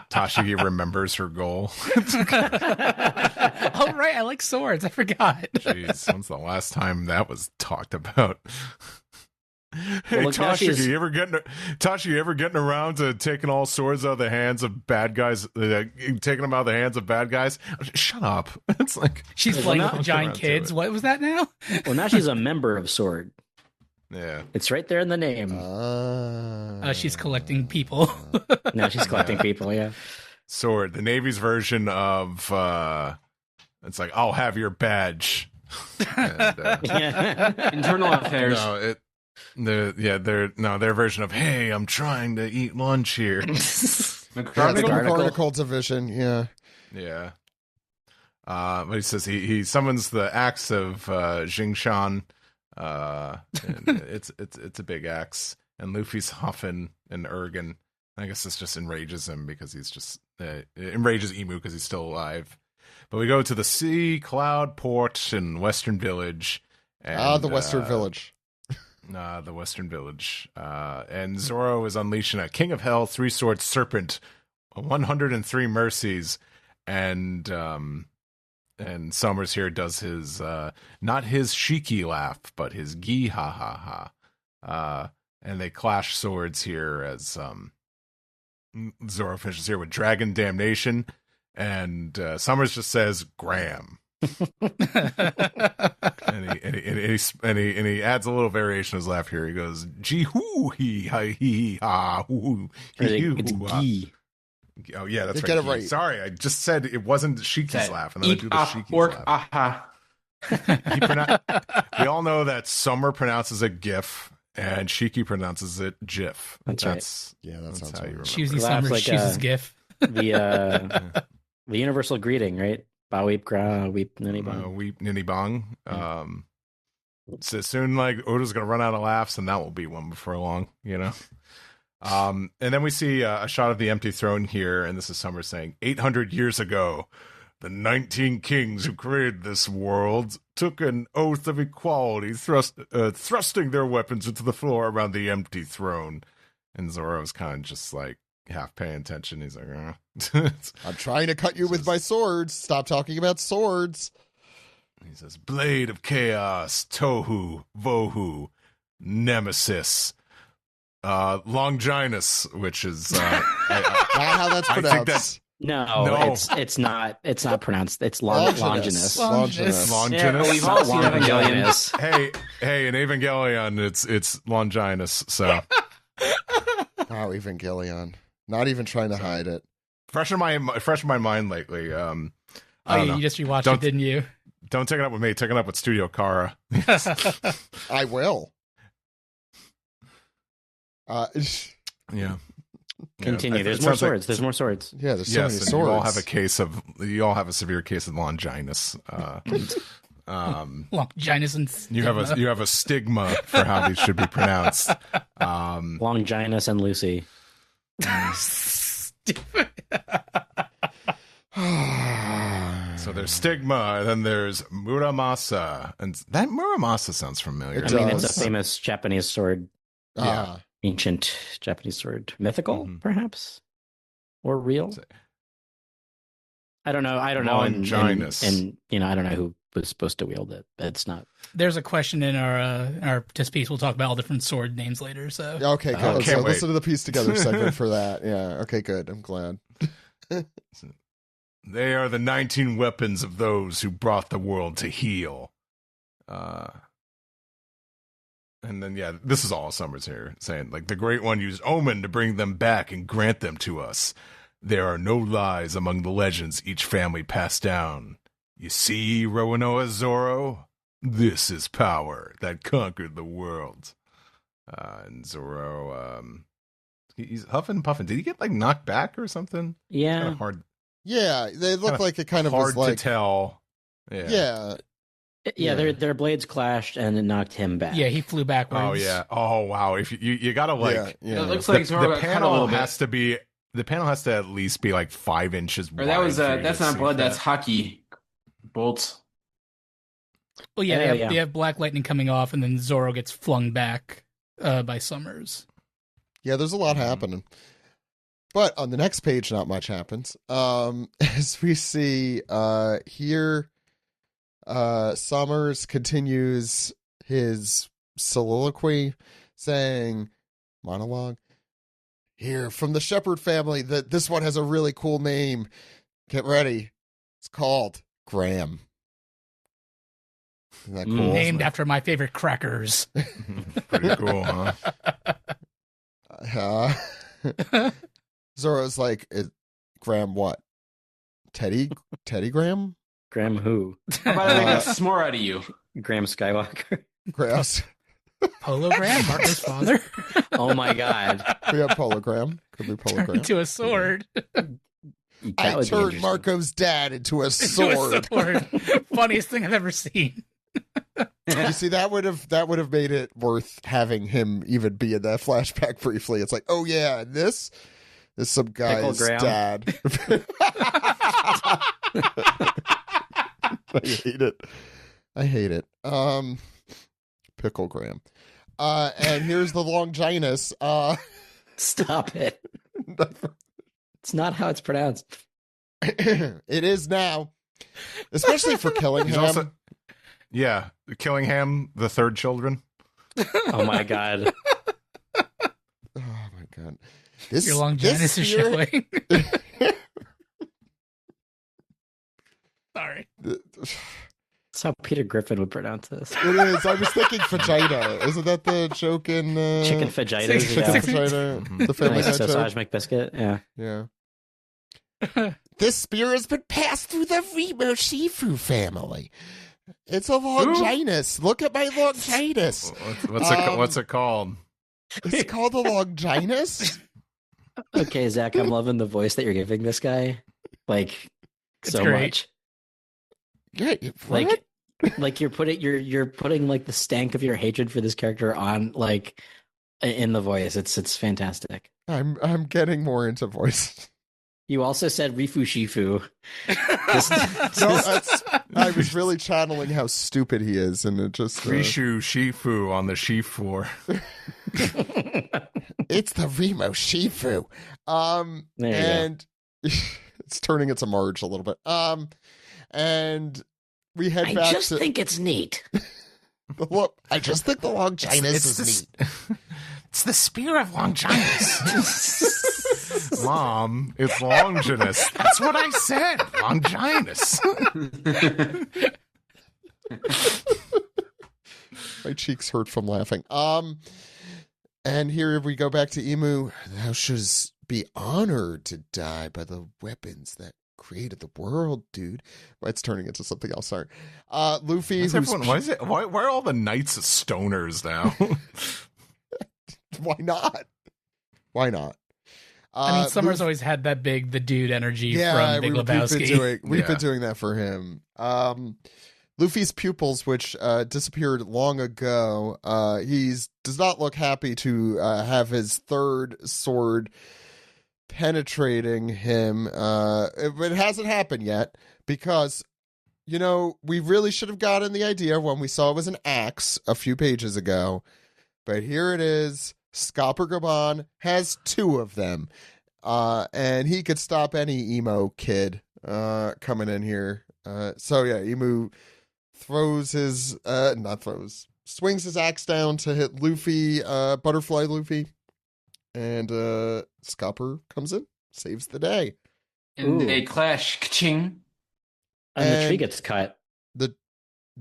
Tashigi remembers her goal. Oh, right. I like swords. I forgot. Jeez, when's the last time that was talked about? Hey, Well, look, Tashigi, you ever getting around to taking all swords out of the hands of bad guys? Taking them out of the hands of bad guys? Shut up! It's like She's Well, playing now- with giant kids. What was that now? Well, now she's a member of Sword. yeah. It's right there in the name. She's collecting people. Now she's collecting people, yeah. Sword, the Navy's version of it's like, I'll have your badge. And, Yeah. Internal affairs. their version of, hey, I'm trying to eat lunch here. Yeah, McGarnagle? the Garnacle. Garnacle division, yeah. Yeah. But he says he summons the axe of Xingxian. And it's a big axe. And Luffy's huffing and Ergen. I guess this just enrages him because he's just it enrages Emu because he's still alive. But we go to the Sea Cloud Port in Western Village. And, The Western Village. The Western Village. And Zoro is unleashing a King of Hell 3-sword serpent, 103 mercies, and Summers here does his not his shiki laugh, but his gi ha ha ha. And they clash swords here as Zoro finishes here with Dragon Damnation, and Summers just says Graham. and he adds a little variation to his laugh here. He goes, "Gee hoo hee hi ha hoo hee It's hoo." Gee. Oh yeah, that's Get right. it right. Sorry, I just said it wasn't Shiki's laugh, and then I do the Shiki's Orc, laugh. aha. We all know that Summer pronounces it GIF, and Shiki pronounces it GIF. That's right. Yeah, that sounds how you right. remember. Choosy Laughs Summers like chooses GIF. The universal greeting, right? Ba weep gra weep nini bang. Weep Ninny Bong. So soon, like Oda's gonna run out of laughs, and that will be one before long, you know. And then we see a shot of the empty throne here, and this is Summer saying, 800 years ago, the 19 kings who created this world took an oath of equality, thrusting their weapons into the floor around the empty throne. And Zoro's kind of just like half paying attention. He's like, I'm trying to cut you with my swords. Stop talking about swords. He says, Blade of Chaos, Tohu, Vohu, Nemesis, Longinus, which is Not how that's I think pronounced. that's No, it's not pronounced. It's Longinus. Longinus. Longinus. We've all seen Evangelion. Longinus. Hey, in Evangelion, it's Longinus. So Oh, Evangelion. Not even trying to hide it. fresh in my mind lately. I don't know. You just rewatched it, didn't you? Don't take it up with me. Take it up with Studio Kara. I will. Yeah. Continue. Yeah, There's it more sounds like- swords. There's more swords. Yeah, there's so Yes, many and swords. you all have a severe case of Longinus. Longinus and You have a stigma for how these should be pronounced. Longinus and Lucy. Stupid. So there's Stigma, and then there's Muramasa. And that Muramasa sounds familiar. It I mean, does. it's a famous Japanese sword, Ah. ancient Japanese sword, mythical, perhaps, or real. I don't know. Longinus. And I don't know who was supposed to wield it. It's not. There's a question in our test piece. We'll talk about all different sword names later. So Okay, good. can't So wait. listen to the Piece Together segment for that. Yeah. Okay, good. I'm glad. They are the 19 weapons of those who brought the world to heal. And then, yeah, this is all Summers here saying, like, the Great One used Omen to bring them back and grant them to us. There are no lies among the legends each family passed down. You see, Roanoa Zoro? This is power that conquered the world. And Zoro, he's huffing and puffing. Did he get, like, knocked back or something? Yeah. Kind of hard. Yeah, they look like it kind of hard was like to tell. Yeah. Their blades clashed and it knocked him back. yeah, he flew backwards. Oh yeah. Oh wow. If you gotta like yeah. It looks like Zoro the got cut a panel little bit. has to be at least be like 5 inches wide. Or that was for you that's to not see blood. that. That's hockey bolts. Well, yeah, Yeah. they have Black Lightning coming off, and then Zoro gets flung back by Summers. Yeah, there's a lot happening. But on the next page, not much happens. As we see here, Summers continues his soliloquy, saying, monologue, here from the Shepherd family, that this one has a really cool name. Get ready. It's called Graham. Isn't that cool? Named after my favorite crackers. Pretty cool, huh? Zoro's like, Graham what? Teddy Graham? Graham who? How about I make a s'more out of you? Graham Skywalker. Grass. Hologram, Marco's father. Oh my god. We have Pologram. Could be Pologram. Into a sword. That I would be turned interesting. Marco's dad into a Into sword. a sword. Funniest thing I've ever seen. You see, that would have made it worth having him even be in that flashback briefly. It's like, oh yeah, and this is some guy's Graham. dad. I hate it. Pickle Graham. And here's the Longinus. Stop it. It's not how it's pronounced. It is now, especially for killing He's him. also, Killingham, the third children. Oh my god. Oh my god, this Your Longinus is spirit- showing. Sorry. That's how Peter Griffin would pronounce this. It is. I was thinking vagina. Isn't that the joke in Chicken fajitas. Chicken Yeah. vagina? Mhm. The Family Nice Guy joke. sausage McBiscuit. Yeah. Yeah. This spear has been passed through the Remo Shifu family. It's a Longinus. Look at my Longinus. What's it called? It's called a Longinus. Okay, Zach, I'm loving the voice that you're giving this guy. Like It's so great. much. Yeah, what? Like you're putting like the stank of your hatred for this character on like in the voice. It's fantastic. I'm getting more into voice. You also said Rifu Shifu. I was really channeling how stupid he is, and it just Rishu Shifu on the Shifu. it's the Remo Shifu. There you And it's turning into Marge a little bit. And we head I back just to think it's neat. look. I just think the Longinus is neat. It's the spear of Longinus. Mom, it's Longinus. That's what I said. Longinus. My cheeks hurt from laughing. And here we go back to Emu. Thou shouldst be honored to die by the weapons that created the world, dude. Well, it's turning into something else. Sorry. Luffy, Why are all the knights stoners now? Why not? Why not? I mean, Summers always had that big, the dude energy from Big Lebowski. We've been doing that for him. Luffy's pupils, which disappeared long ago, does not look happy to have his third sword penetrating him. It hasn't happened yet because we really should have gotten the idea when we saw it was an axe a few pages ago, but here it is. Scopper Gaban has 2 of them, and he could stop any emo kid coming in here. So yeah, Emu swings his axe down to hit Luffy, Butterfly Luffy, and Scopper comes in, saves the day. And they clash, ka-ching. And the tree gets cut. The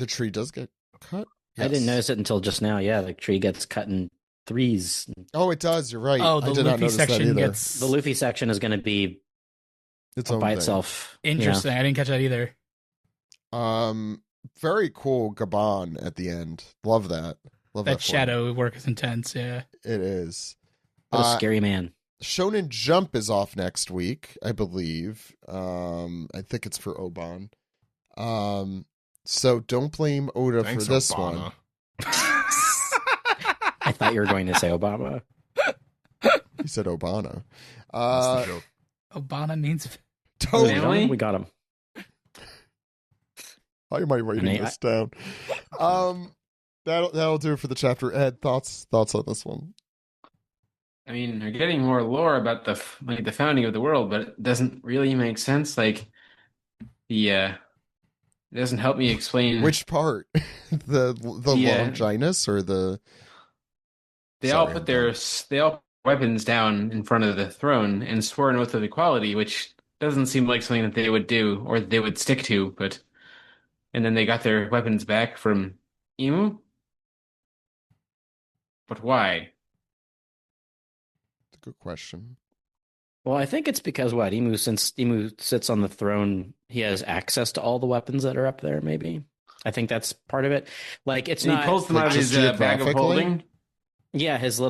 tree does get cut? Yes. I didn't notice it until just now. Yeah, the tree gets cut in 3s. Oh, it does. You're right. Oh, the Luffy section gets... The Luffy section is going to be by itself. Interesting. I didn't catch that either. Very cool Gaban at the end. Love that. Love that shadow work is intense, yeah. It is. What a scary man. Shonen Jump is off next week, I believe. I think it's for Oban. So don't blame Oda for this Obama. one. I thought you were going to say Obama. He said Obana. That's the joke. Obana means family? We got him. How am I writing this down? That'll do it for the chapter. Ed, thoughts on this one? I mean, they're getting more lore about the founding of the world, but it doesn't really make sense. Like, it doesn't help me explain which part. the Longinus or the. They all put weapons down in front of the throne and swore an oath of equality, which doesn't seem like something that they would do or they would stick to. And then they got their weapons back from Emu. But why? Good question. Well, I think it's because since Emu sits on the throne, he has access to all the weapons that are up there, maybe. I think that's part of it. Like, it's not... He pulls them out of his bag of holding? Yeah, his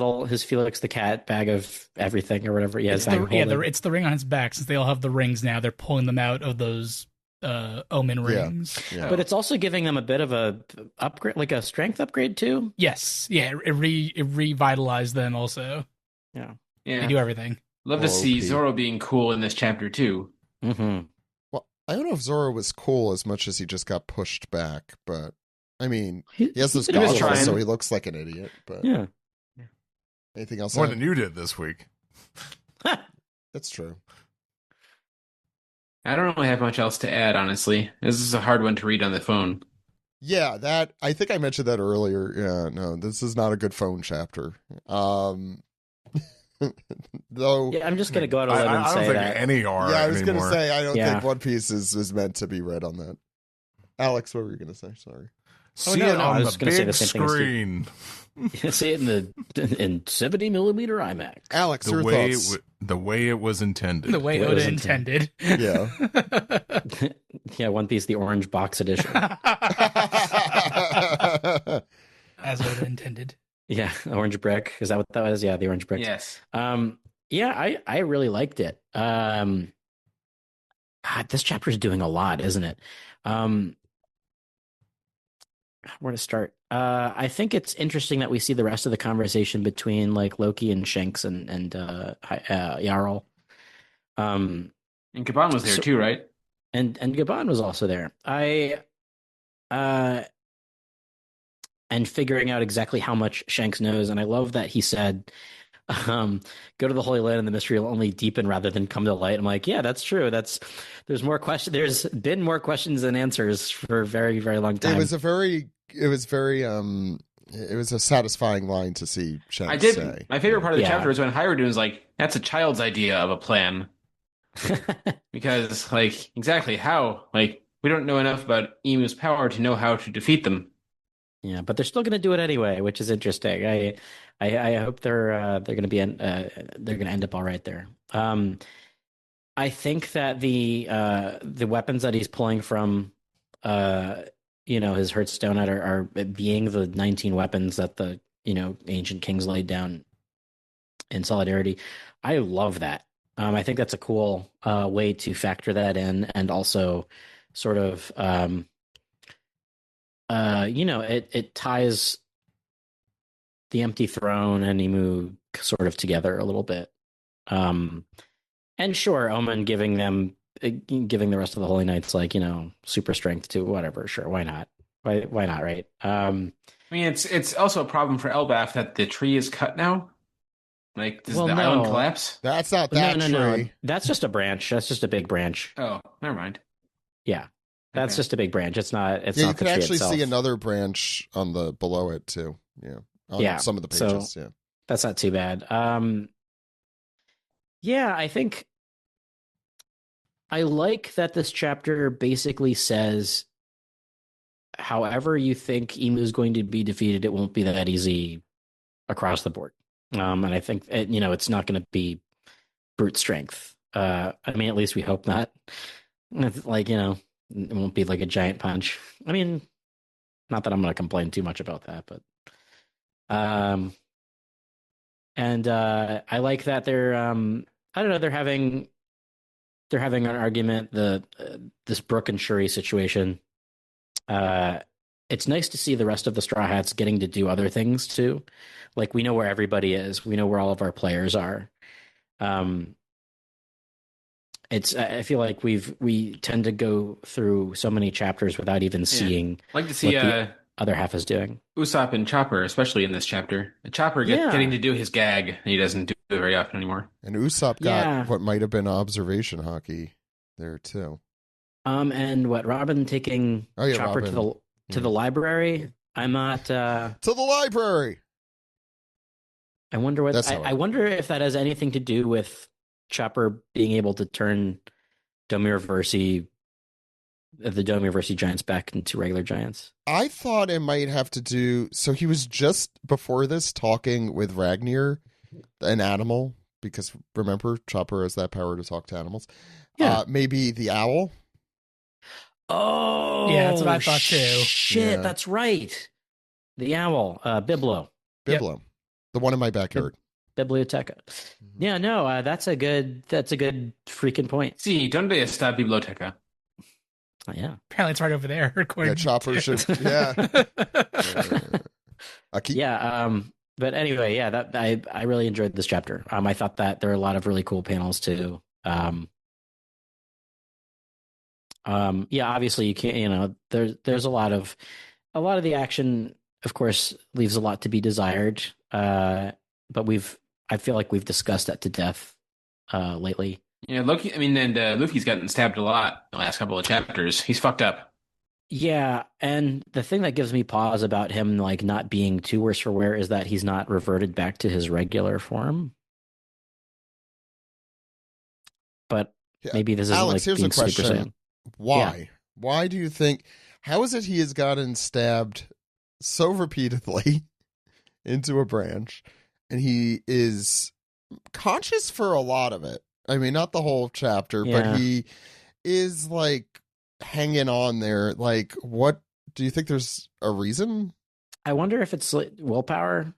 Felix the Cat bag of everything or whatever. Yeah, it's the ring on his back. Since they all have the rings now, they're pulling them out of those Omen rings. Yeah. But it's also giving them a bit of a upgrade, like a strength upgrade too. Yes, yeah, it revitalized them also. Yeah. They do everything. Love to see Zoro being cool in this chapter too. Mm-hmm. Well, I don't know if Zoro was cool as much as he just got pushed back, but I mean, he has those goggles, so he looks like an idiot. But yeah. Anything else? More than you did this week. That's true. I don't really have much else to add, honestly. This is a hard one to read on the phone. Yeah, I think I mentioned that earlier. Yeah, no, this is not a good phone chapter. Though, yeah, I'm just gonna go out on a limb and say that any are. Yeah, I was anymore. gonna say I don't think One Piece is meant to be read on that. Alex, what were you gonna say? Sorry. See it on the big screen. See it in 70mm IMAX. Alex, your thoughts? The way it was intended. The way Oda intended. Yeah. Yeah, One Piece, the orange box edition. As Oda intended. Yeah, orange brick. Is that what that was? Yeah, the orange brick. Yes. Yeah, I really liked it. God, this chapter is doing a lot, isn't it? Where to start? I think it's interesting that we see the rest of the conversation between like Loki and Shanks and Jarl. And Gaban was there too, right? And Gaban was also there. And figuring out exactly how much Shanks knows, and I love that he said, "Go to the Holy Land, and the mystery will only deepen rather than come to light." I'm like, yeah, that's true. There's more question. There's been more questions than answers for a very, very long time. It was a satisfying line to see Shanks say. My favorite part of the chapter is when Hiriluk is like, "That's a child's idea of a plan," because like exactly how we don't know enough about Emu's power to know how to defeat them. Yeah, but they're still going to do it anyway, which is interesting. I hope they're going to be they're going to end up all right there. I think that the weapons that he's pulling from his Hearthstone are being the 19 weapons that the ancient kings laid down in solidarity. I love that. I think that's a cool way to factor that in, and also sort of it ties the empty throne and Emu sort of together a little bit. And sure, Omen giving them giving the rest of the Holy Knights like, super strength to whatever. Sure, why not? Why not, right? I mean, it's also a problem for Elbaf that the tree is cut now. Like, does the island collapse? That's not that tree. No. That's just a branch. That's just a big branch. Oh, never mind. Yeah, that's just a big branch. It's not. It's yeah, not you can the tree actually itself. see another branch on the below it too. Yeah, on some of the pages. So yeah, that's not too bad. Yeah, I think I like that this chapter basically says, however you think Emu's going to be defeated, it won't be that easy across the board. And I think, it's not going to be brute strength. I mean, at least we hope not. It's like, it won't be like a giant punch. I mean, not that I'm going to complain too much about that, but, and I like that they're, I don't know, they're having an argument, this Brook and Shuri situation. It's nice to see the rest of the Straw Hats getting to do other things too. Like, we know where everybody is. We know where all of our players are. I feel like we tend to go through so many chapters without even seeing I'd like to see what the other half is doing. Usopp and Chopper, especially in this chapter. Chopper getting to do his gag, and he doesn't do it very often anymore. and Usopp got what might have been observation hockey there too. And what, Robin taking Chopper Robin. to the library? I'm not to the library. I wonder what I wonder if that has anything to do with Chopper being able to turn the Domiroversi giants back into regular giants. I thought it might have to do. So he was just before this talking with Ragnar, an animal, because remember Chopper has that power to talk to animals. Yeah. Maybe the owl. Oh, yeah, that's what I thought too. Shit, that's right. The owl, Biblo. Biblo, the one in my backyard. Biblioteca. Yeah, no, that's a good freaking point. Sí, ¿dónde está biblioteca? Oh, yeah. Apparently it's right over there. Yeah, Chopper should. Yeah. But anyway, yeah, that I really enjoyed this chapter. I thought that there are a lot of really cool panels too. Obviously you can't, there's a lot of the action, of course, leaves a lot to be desired. But I feel like we've discussed that to death lately. Yeah, Luffy's gotten stabbed a lot the last couple of chapters. He's fucked up. Yeah, and the thing that gives me pause about him like not being too worse for wear is that he's not reverted back to his regular form. But maybe this is Alex, like here's a question. Super Saiyan. Why? Yeah. Why do you think? How is it he has gotten stabbed so repeatedly into a branch, and he is conscious for a lot of it? I mean, not the whole chapter, but he is like hanging on there. Like, what do you think? There's a reason? I wonder if it's like willpower.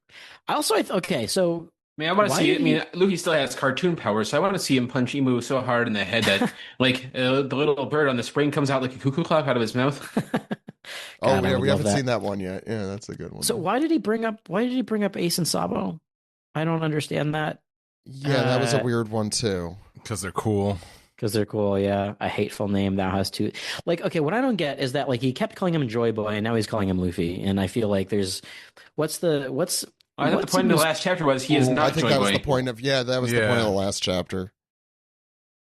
I want to see. Luffy still has cartoon powers, so I want to see him punch Emu so hard in the head that, like, the little bird on the spring comes out like a cuckoo clock out of his mouth. God, we haven't seen that one yet. Yeah, that's a good one. So why did he bring up Ace and Sabo? I don't understand that. Yeah, that was a weird one too. Because they're cool. Yeah. A hateful name that has two. Like, okay, what I don't get is that like he kept calling him Joy Boy and now he's calling him Luffy, and I feel like there's I thought the point of the last chapter was he is not. I think Joy that Boy. was the point of that was the point of the last chapter.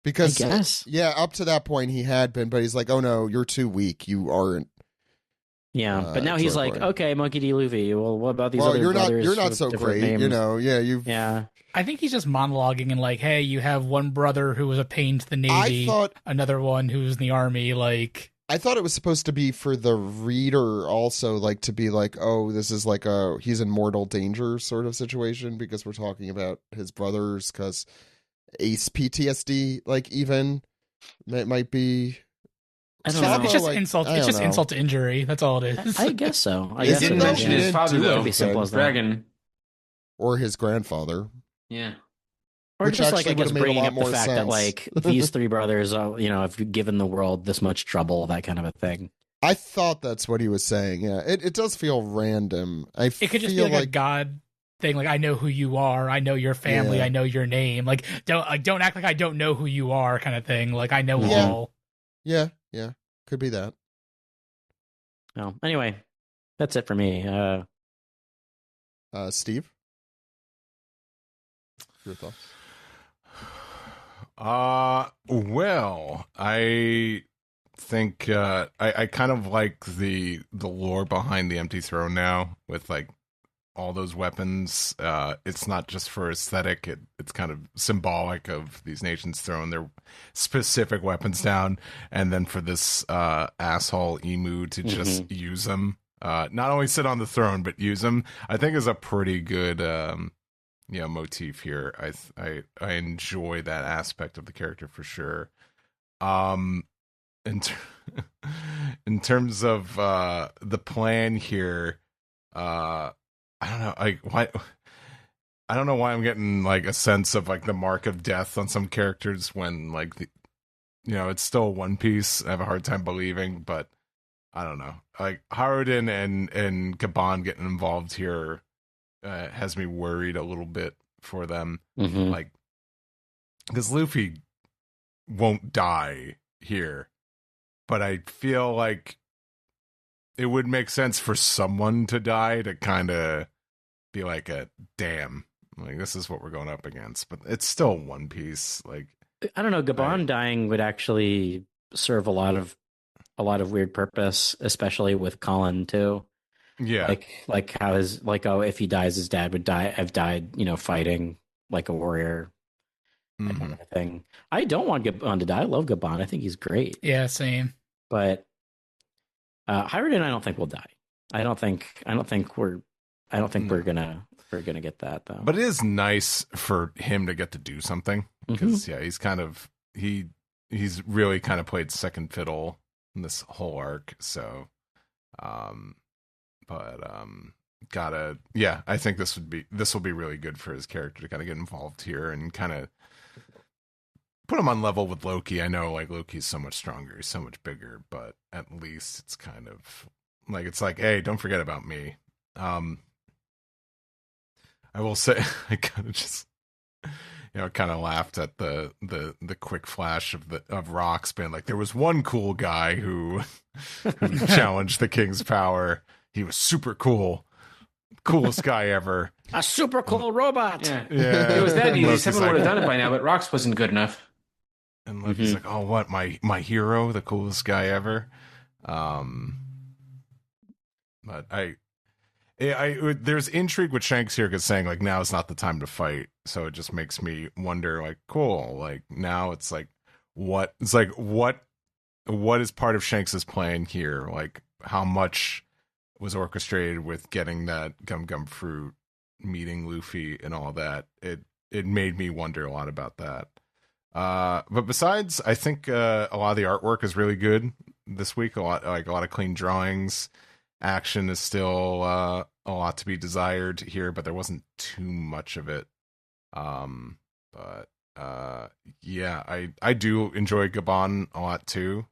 Because I guess. Up to that point he had been, but he's like, oh no, you're too weak. You aren't. Yeah, but now he's like, okay, Monkey D. Luffy. Well, what about these other brothers? You're not so great, names? Yeah. I think he's just monologuing and like, hey, you have one brother who was a pain to the Navy, another one who was in the Army. Like, I thought it was supposed to be for the reader also, like to be like, oh, this is like he's in mortal danger sort of situation because we're talking about his brothers, because Ace PTSD, like even it might be. I don't know. It's just insult. It's just insult to injury. That's all it is. I guess so. He didn't mention his father though. Dragon or his grandfather. Yeah. Or which just like I guess bringing up the fact sense. that like these three brothers, have given the world this much trouble, that kind of a thing. I thought that's what he was saying. Yeah, it does feel random. It could just be like a god thing. Like, I know who you are. I know your family. Yeah. I know your name. Like, don't act like I don't know who you are, kind of thing. Like, I know Yeah. all. Yeah, could be that. Well, anyway, that's it for me. Steve, your thoughts? Well, I think I kind of like the lore behind the Empty Throne now, with like all those weapons. It's not just for aesthetic, it's kind of symbolic of these nations throwing their specific weapons down, and then for this asshole emu to just use them, not only sit on the throne but use them, I think is a pretty good motif here. I enjoy that aspect of the character for sure. In terms of the plan here, I don't know, like why. I don't know why I'm getting like a sense of like the mark of death on some characters when like it's still One Piece. I have a hard time believing, but I don't know. Like Haruden and Gabon getting involved here has me worried a little bit for them. Like, because Luffy won't die here, but I feel like it would make sense for someone to die to kind of be like a damn, like this is what we're going up against. But it's still One Piece. Like, I don't know. Gabon dying would actually serve a lot of weird purpose, especially with Colin too. Yeah, like how if he dies, his dad would have died, fighting like a warrior. That kind of thing. I don't want Gabon to die. I love Gabon. I think he's great. Yeah, same. But Hiruden, I don't think will die. I don't think we're gonna get that though. But it is nice for him to get to do something because he's kind of he's really kind of played second fiddle in this whole arc. So, I think this will be really good for his character to kind of get involved here and kind of put him on level with Loki. I know like Loki's so much stronger, he's so much bigger, but at least it's kind of like, it's like, hey, don't forget about me. I will say I kind of just kind of laughed at the quick flash of Rock's been like, there was one cool guy who challenged the king's power. He was super cool. Coolest guy ever. A super cool robot. Yeah. It was that easy. Loki's Someone would have done it by now, but Rox wasn't good enough. And Loki's like, oh, what? My hero, the coolest guy ever. But there's intrigue with Shanks here because saying like now is not the time to fight, so it just makes me wonder like, cool, like now it's like what is part of Shanks's plan here? Like how much was orchestrated with getting that Gum Gum fruit, meeting Luffy, and all that? It made me wonder a lot about that. But besides, I think a lot of the artwork is really good this week. A lot of clean drawings. Action is still a lot to be desired here, but there wasn't too much of it. I do enjoy Gabon a lot too.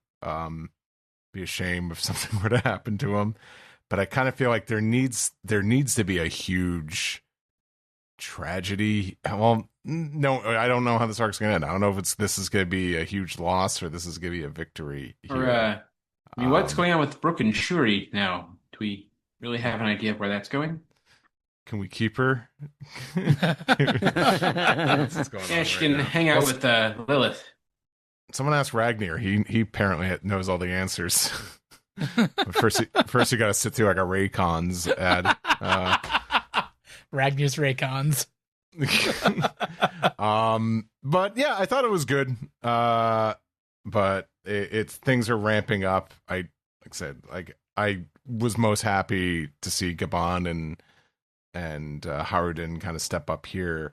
Be a shame if something were to happen to him, but I kind of feel like there needs to be a huge tragedy. Well, no, I don't know how this arc's gonna end. I don't know if this is gonna be a huge loss or this is gonna be a victory here. Or, what's going on with Brook and Shuri now? Do we really have an idea of where that's going? Can we keep her? She can hang out with Lilith. Someone asked Ragnar. He apparently knows all the answers. But first you got to sit through like a Raycons ad. Ragnar's Raycons. But yeah, I thought it was good. But it's things are ramping up. I was most happy to see Gabon and Haruden kind of step up here,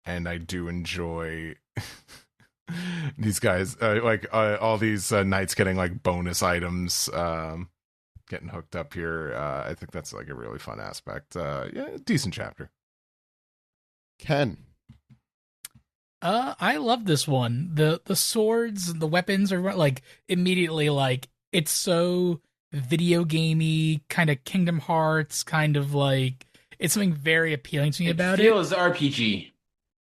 and I do enjoy these guys all these knights getting like bonus items, getting hooked up here. I think that's like a really fun aspect. Decent chapter. Ken. I love this one. The swords, the weapons are like immediately like, it's so video gamey, kind of Kingdom Hearts, kind of like it's something very appealing to me about it. It feels RPG.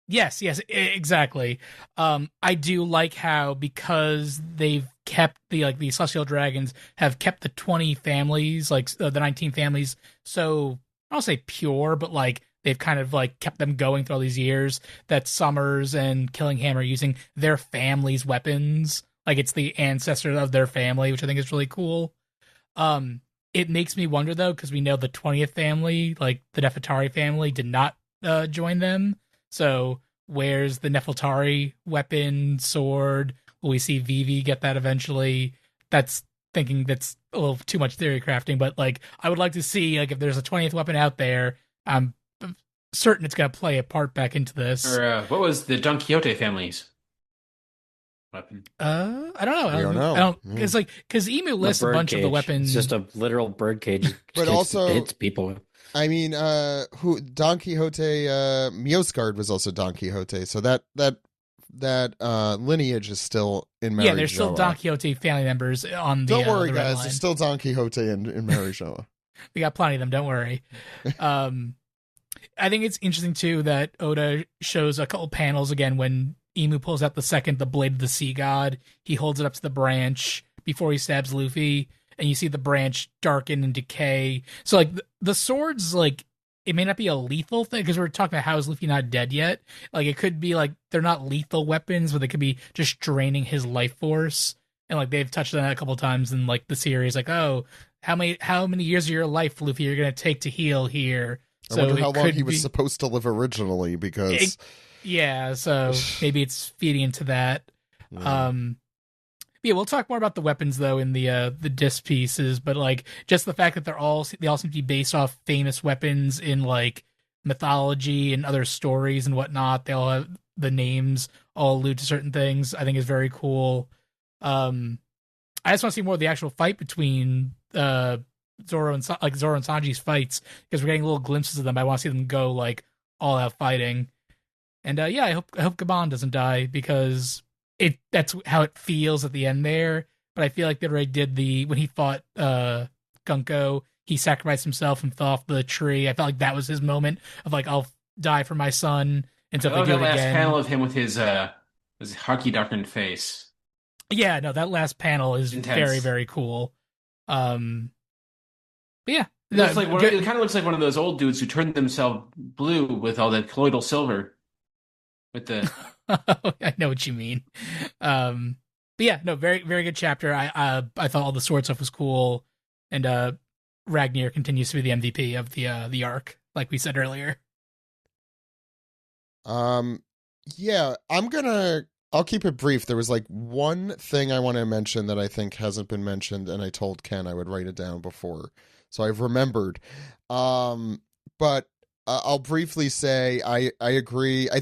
Yes, exactly. I do like how, because they've kept the celestial dragons have kept the 20 families, like the 19 families, so I don't say pure, but like they've kind of like kept them going through all these years, that Summers and Killingham are using their family's weapons. Like, it's the ancestor of their family, which I think is really cool. It makes me wonder, though, because we know the 20th family, like the Nefertari family, did not join them. So where's the Nefeltari weapon, sword? Will we see Vivi get that eventually? That's a little too much theory crafting, but like I would like to see, like, if there's a 20th weapon out there, I'm certain it's going to play a part back into this. Or what was the Don Quixote family's weapon? I don't know. We don't know. It's like, because Emu lists a bunch of the weapons. It's just a literal bird cage. But also hits people. I mean, Don Quixote, Miosgard was also Don Quixote, so that lineage is still in Mary. Yeah, there's still Don Quixote family members on the. Don't worry, the guys. line. There's still Don Quixote in Mary Showa. We got plenty of them. Don't worry. I think it's interesting too that Oda shows a couple panels again when Emu pulls out the blade of the sea god. He holds it up to the branch before he stabs Luffy, and you see the branch darken and decay. So like the swords, like, it may not be a lethal thing, because we're talking about how is Luffy not dead yet. Like, it could be like they're not lethal weapons, but they could be just draining his life force. And like they've touched on that a couple times in like the series, like, oh, how many years of your life, Luffy, you're gonna take to heal here. I wonder how long he was supposed to live originally, because so maybe it's feeding into that. Yeah. We'll talk more about the weapons though in the disc pieces, but like just the fact that they all seem to be based off famous weapons in like mythology and other stories and whatnot. They all have the names all allude to certain things. I think is very cool. I just want to see more of the actual fight between Zoro and Sanji's fights, because we're getting little glimpses of them. I want to see them go like all out fighting, and I hope Gabon doesn't die, because that's how it feels at the end there. But I feel like they already did when he fought Gunko, he sacrificed himself and fell off the tree. I felt like that was his moment of like, I'll die for my son. And so if they do it last again, panel of him with his hockey darkened face. Yeah, no, that last panel is intense. Very, very cool. But yeah, it kind of looks like one of those old dudes who turned themselves blue with all the colloidal silver. With the, I know what you mean. But yeah, no, very, very good chapter. I thought all the sword stuff was cool, and Ragnar continues to be the MVP of the arc, like we said earlier. Yeah, I'll keep it brief. There was like one thing I want to mention that I think hasn't been mentioned, and I told Ken I would write it down before, so I've remembered. But I'll briefly say I agree. I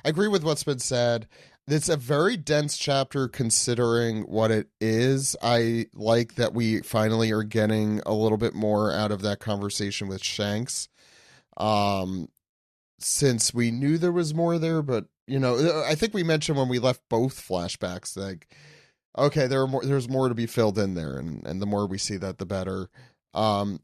agree with what's been said. It's a very dense chapter considering what it is. I like that we finally are getting a little bit more out of that conversation with Shanks. Since we knew there was more there, but I think we mentioned when we left both flashbacks, like, okay, there's more to be filled in there, and the more we see that, the better. And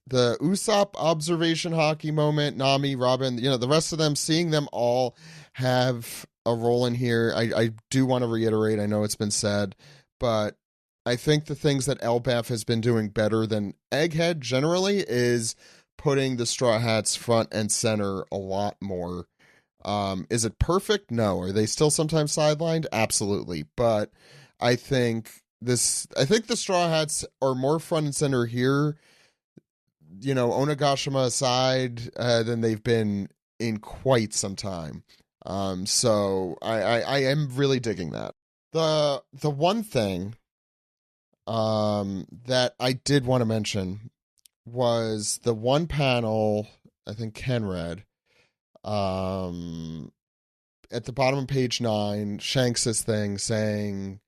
the Usopp observation hockey moment, Nami, Robin, the rest of them, seeing them all have a role in here. I do want to reiterate, I know it's been said, but I think the things that Elbaf has been doing better than Egghead generally is putting the Straw Hats front and center a lot more. Is it perfect? No. Are they still sometimes sidelined? Absolutely. But I think the Straw Hats are more front and center here, Onigashima aside, than they've been in quite some time. So I am really digging that. The one thing that I did want to mention was the one panel I think Ken read. At the bottom of page 9, Shanks' thing saying,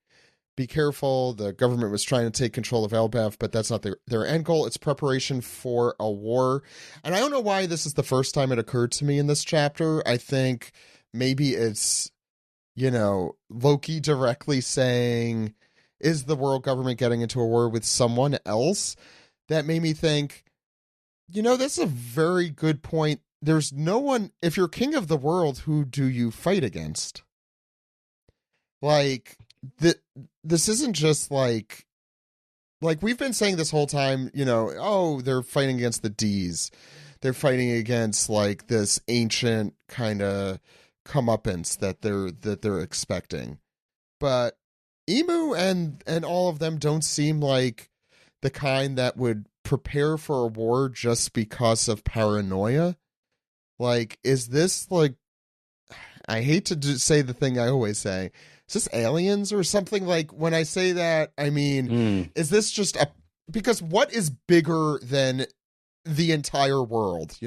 be careful, the government was trying to take control of Elbaf, but that's not their end goal. It's preparation for a war. And I don't know why this is the first time it occurred to me in this chapter. I think maybe it's, Loki directly saying, is the world government getting into a war with someone else? That made me think, That's a very good point. There's no one, if you're king of the world, who do you fight against? Like, this isn't just like we've been saying this whole time, oh, they're fighting against the D's. They're fighting against like this ancient kind of comeuppance that they're expecting. But Emu and all of them don't seem like the kind that would prepare for a war just because of paranoia. Like, is this like, I hate to say the thing I always say, is this aliens or something? Like, when I say that, I mean, is this just because what is bigger than the entire world,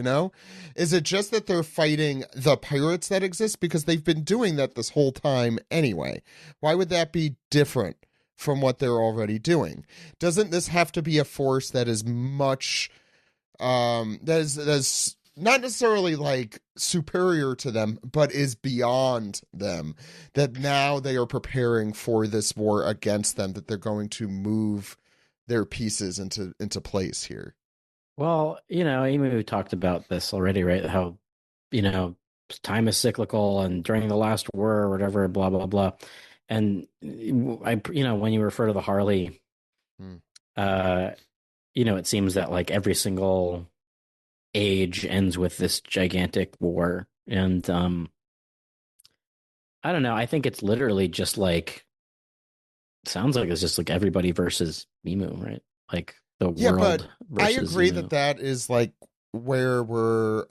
Is it just that they're fighting the pirates that exist? Because they've been doing that this whole time anyway. Why would that be different from what they're already doing? Doesn't this have to be a force that is much, that is not necessarily like superior to them, but is beyond them, that now they are preparing for this war against them, that they're going to move their pieces into place here? Well, Emu talked about this already, right? How, time is cyclical, and during the last war or whatever, blah, blah, blah. And when you refer to the Harley, it seems that like every single age ends with this gigantic war. And I don't know. I think it's literally just like, sounds like it's just like everybody versus Emu, right? Like the world. But I agree Emu. that is like where we're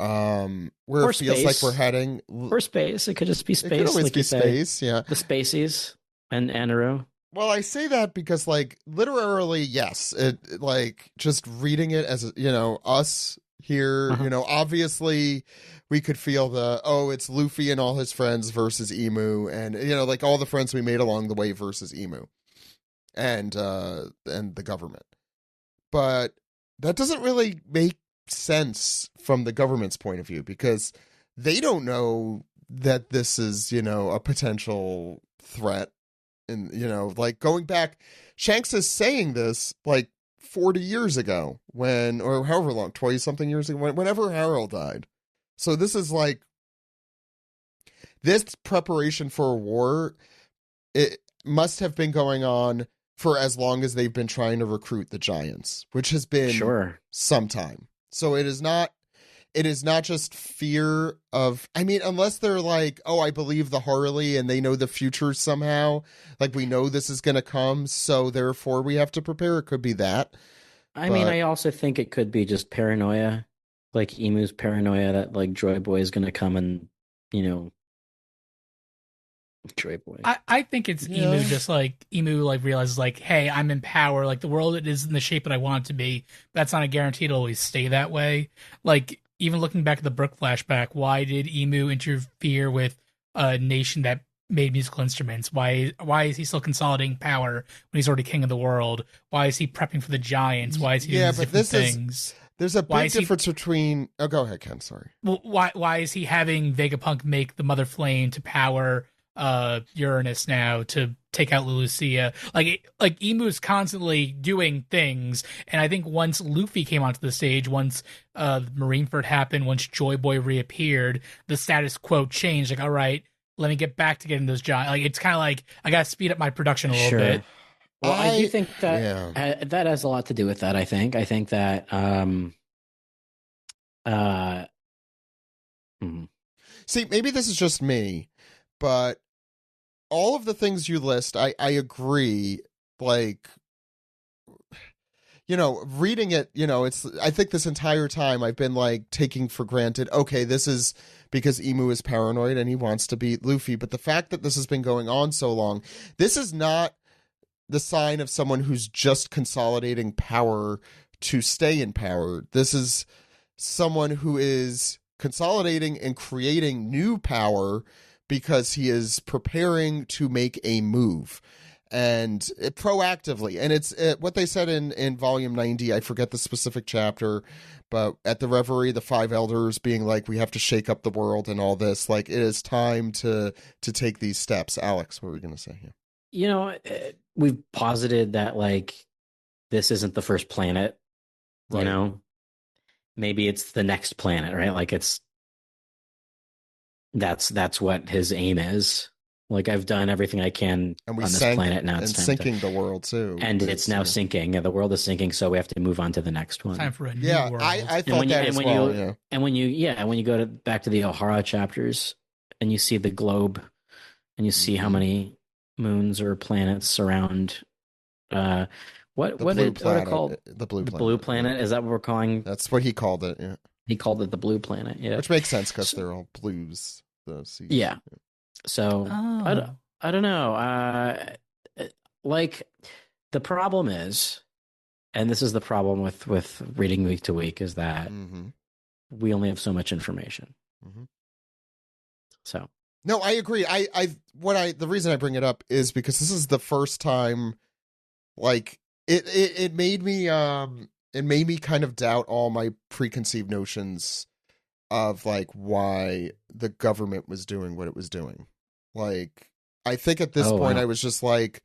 where it feels like we're heading. Or space. It could just be space. It could always like be space, yeah. The Spaceys and Anaru. Well, I say that because, like, literally, yes. It like just reading it as us here. Obviously, we could feel it's Luffy and all his friends versus Emu, and like all the friends we made along the way versus Emu, and the government. But that doesn't really make sense from the government's point of view, because they don't know that this is a potential threat. And, like going back, Shanks is saying this like 40 years ago or however long, 20 something years ago, whenever Harold died. So this is like, this preparation for a war, it must have been going on for as long as they've been trying to recruit the Giants, which has been some time. So it is not just fear of, unless they're like, oh, I believe the Harley and they know the future somehow. Like, we know this is going to come, so therefore we have to prepare. It could be that. I also think it could be just paranoia. Like Emu's paranoia that like Joy Boy is going to come and, Joy Boy. I think it's Emu just like, realizes like, hey, I'm in power. Like the world it is in the shape that I want it to be. That's not a guarantee it'll always stay that way. Like, even looking back at the Brook flashback, why did Emu interfere with a nation that made musical instruments? Why is he still consolidating power when he's already king of the world? Why is he prepping for the Giants? Why is he doing different things? There's a big difference between... Oh, go ahead, Ken, sorry. Well, why is he having Vegapunk make the Mother Flame to power Uranus now to take out Lucia? Like Emu's constantly doing things, and I think once Luffy came onto the stage, once Marineford happened, once Joy Boy reappeared, the status quo changed. Like, all right, let me get back to getting those giants. Like, it's kind of like I gotta speed up my production a little bit. Well, I do think that that has a lot to do with that. I think that See, maybe this is just me, but all of the things you list, I agree. Like, reading it, I think this entire time I've been like taking for granted, okay, this is because Emu is paranoid and he wants to beat Luffy. But the fact that this has been going on so long, this is not the sign of someone who's just consolidating power to stay in power. This is someone who is consolidating and creating new power because he is preparing to make a move, and proactively. And it's what they said in volume 90. I forget the specific chapter, but at the Reverie, the five elders being like, we have to shake up the world and all this. Like, it is time to take these steps. Alex, what were we going to say here? We've posited that like this isn't the first planet, right. maybe it's the next planet, right? Like that's what his aim is. Like, I've done everything I can And on we this sank planet. Now it's and time sinking the world too. and it's now sinking. Yeah, the world is sinking, so we have to move on to the next one. Time for a new Yeah, world. I thought that as well. Yeah. And when you go back to the O'Hara chapters and you see the globe and you see how many moons or planets surround what are called the blue planet. Blue planet, is that what we're calling? That's what he called it. Yeah, he called it the blue planet. Yeah, which makes sense because they're all blues. Yeah. So I don't know. Like, the problem is, and this is the problem with reading week to week, is that we only have so much information. So no, I agree. The reason I bring it up is because this is the first time, like, it made me kind of doubt all my preconceived notions of, like, why the government was doing what it was doing. Like, I think at this point I was just like,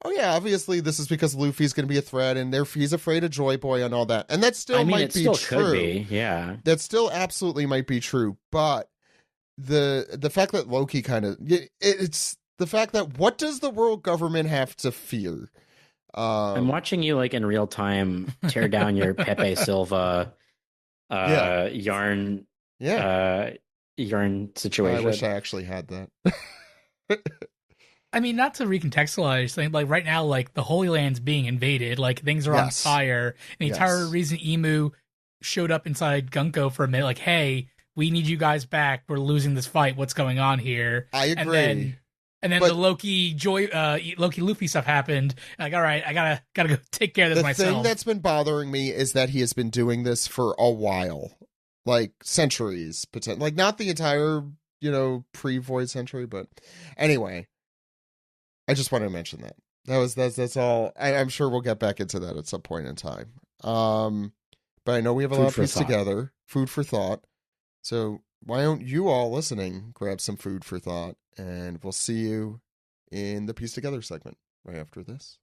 oh yeah, obviously this is because Luffy's going to be a threat and he's afraid of Joy Boy and all that. And that still might be true. Could be, yeah. That still absolutely might be true. But the fact that Loki kind of, it's the fact that, what does the world government have to fear? I'm watching you, like, in real time tear down your Pepe Silva yarn situation. I wish I actually had that. I mean, not to recontextualize things, like, right now, like, the Holy Land's being invaded, like, things are on fire. And the entire reason Emu showed up inside Gunko for a minute, like, hey, we need you guys back. We're losing this fight. What's going on here? I agree. And then the Loki Luffy stuff happened. Like, all right, I gotta go take care of this myself. The thing that's been bothering me is that he has been doing this for a while, like centuries, potentially, like not the entire, pre-Void century, but anyway, I just wanted to mention that. That's all. I'm sure we'll get back into that at some point in time. But I know we have a lot of piece together. Food for thought. So why don't you all listening grab some food for thought, and we'll see you in the Piece Together segment right after this.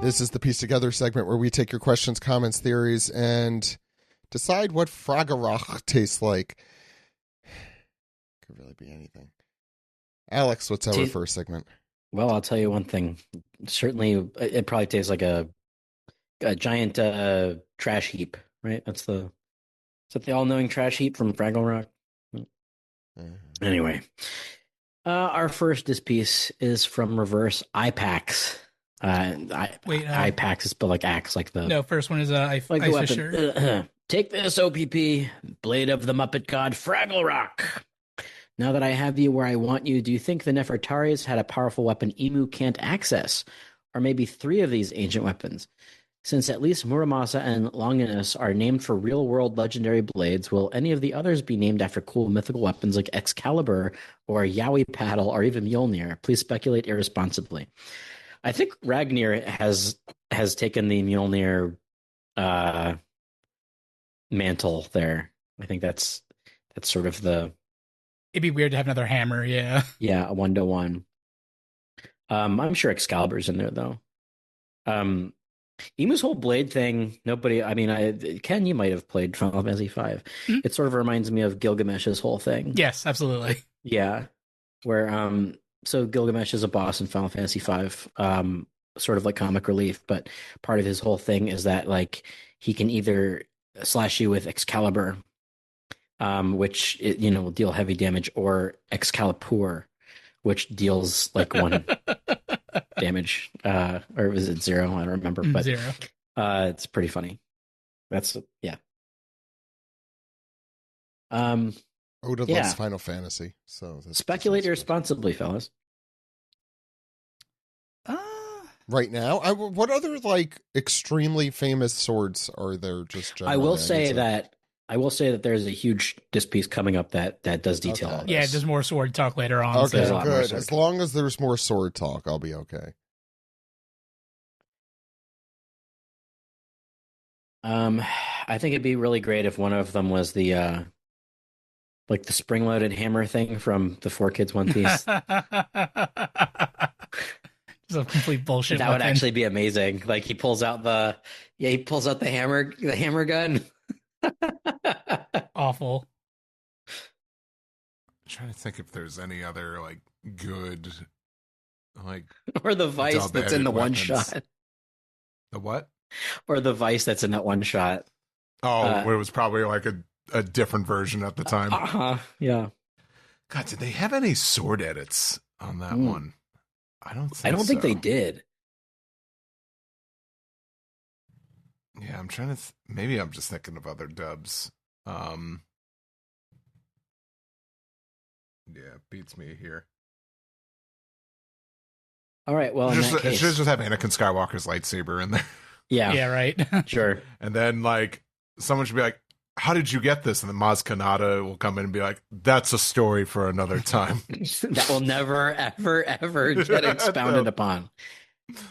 This is the Piece Together segment where we take your questions, comments, theories, and decide what Fraggerach tastes like. Could really be anything. Alex, what's our first segment? Well, I'll tell you one thing. Certainly, it probably tastes like a giant trash heap, right? Is that the all-knowing trash heap from Fraggle Rock? Anyway, our first piece is from Reverse IPAX. IPAX is spelled like axe, like the... No, first one is Ice like Fisher. Take this, OPP, Blade of the Muppet God, Fraggle Rock. Now that I have you where I want you, do you think the Nefertari's had a powerful weapon Emu can't access? Or maybe 3 of these ancient weapons? Since at least Muramasa and Longinus are named for real-world legendary blades, will any of the others be named after cool mythical weapons like Excalibur or Yowie Paddle or even Mjolnir? Please speculate irresponsibly. I think Ragnir has taken the Mjolnir mantle there. I think that's sort of the... It'd be weird to have another hammer, yeah. Yeah, a 1-to-1. I'm sure Excalibur's in there, though. Emu's whole blade thing, Ken, you might have played Final Fantasy V. Mm-hmm. It sort of reminds me of Gilgamesh's whole thing. Yes, absolutely. Yeah, where, so Gilgamesh is a boss in Final Fantasy V, sort of like comic relief, but part of his whole thing is that, like, he can either slash you with Excalibur, which will deal heavy damage, or Excalibur, which deals like 1 damage, or was it 0? I don't remember, but 0. It's pretty funny. That's Oda loves Final Fantasy, so speculate irresponsibly, fellas. Right now, what other like extremely famous swords are there? Just I will say that there's a huge disc piece coming up that does detail all this. Yeah, there's more sword talk later on. Okay, so. Good. As long as there's more sword talk, I'll be okay. I think it'd be really great if one of them was the Like the spring-loaded hammer thing from the Four Kids One Piece. Just a complete bullshit. That would actually be amazing. Like he pulls out the hammer gun. Awful. I'm trying to think if there's any other like good, like Or the vice that's in the one shot. The what? Or the vice that's in that one shot. Oh, it was probably like a different version at the time. Yeah. God, did they have any sword edits on that one? I don't think they did. Yeah, I'm trying to maybe I'm just thinking of other dubs. Yeah, beats me here. All right, well, it should just have Anakin Skywalker's lightsaber in there. Yeah, right. Sure. And then like someone should be like, how did you get this? And then Maz Kanata will come in and be like, that's a story for another time. That will never, ever, ever get expounded upon.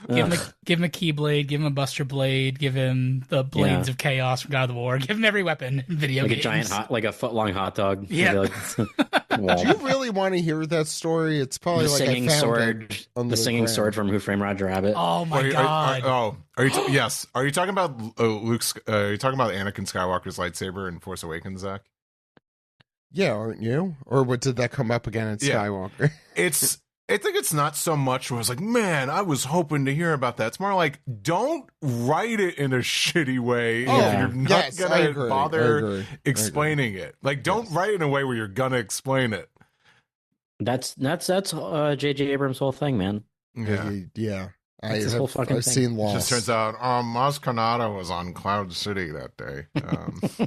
Give him a Keyblade, give him a Buster Blade, give him the Blades of Chaos from God of War, give him every weapon in video games. A giant like a foot-long hot dog. Yeah. Do you really want to hear that story? It's probably the like singing sword, the singing sword from Who Framed Roger Rabbit. Oh my god! Yes. Are you talking about Luke's? Are you talking about Anakin Skywalker's lightsaber in Force Awakens, Zach? Yeah, aren't you? Or what did that come up again in Skywalker? I think it's not so much where I was like, man, I was hoping to hear about that. It's more like, don't write it in a shitty way if you're not going to bother explaining it. Like, don't write it in a way where you're going to explain it. That's J.J. Abrams' whole thing, man. Yeah. I've seen Lost. It just turns out Maz Kanata was on Cloud City that day.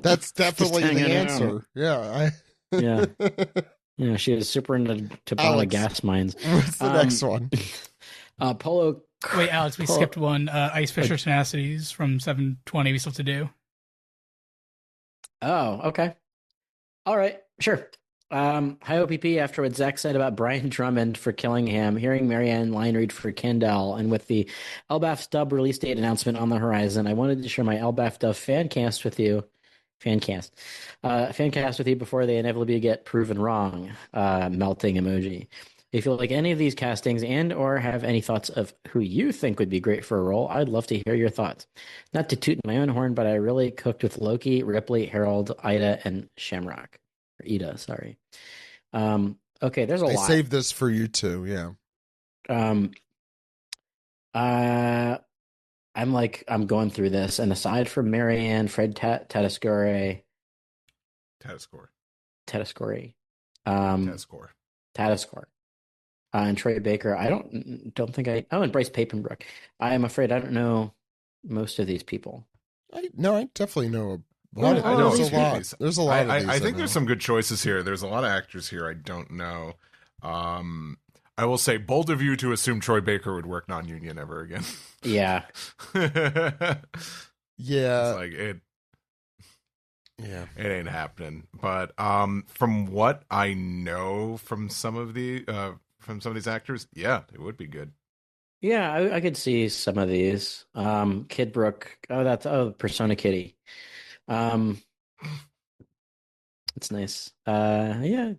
That's definitely the answer. Yeah. Yeah, she was super into Tabana gas mines. What's the next one? Polo. Wait, Alex, we skipped one. Ice Fisher Tenacities from 720 we still have to do. Oh, okay. All right, sure. Hi, OPP. After what Zach said about Brian Drummond for Killingham, hearing Marianne line read for Kendall, and with the Elbaf dub release date announcement on the horizon, I wanted to share my Elbaf dub fancast with you before they inevitably get proven wrong. Melting emoji. If you feel like any of these castings and or have any thoughts of who you think would be great for a role, I'd love to hear your thoughts. Not to toot my own horn, but I really cooked with Loki, Ripley, Harold, Ida, and Shamrock. Or Ida, sorry. Okay, there's a lot. I saved this for you too, yeah. I'm going through this, and aside from Marianne, Fred Tatasciore, and Troy Baker, I don't think and Bryce Papenbrook. I am afraid I don't know most of these people. I definitely know a lot. There's a lot of these. I think there's some good choices here. There's a lot of actors here I don't know. I will say, bold of you to assume Troy Baker would work non-union ever again. Yeah. Yeah. It's like it ain't happening. But from what I know from some of these actors, yeah, it would be good. Yeah, I could see some of these. Kid Brook. Persona Kitty. It's nice. Yeah.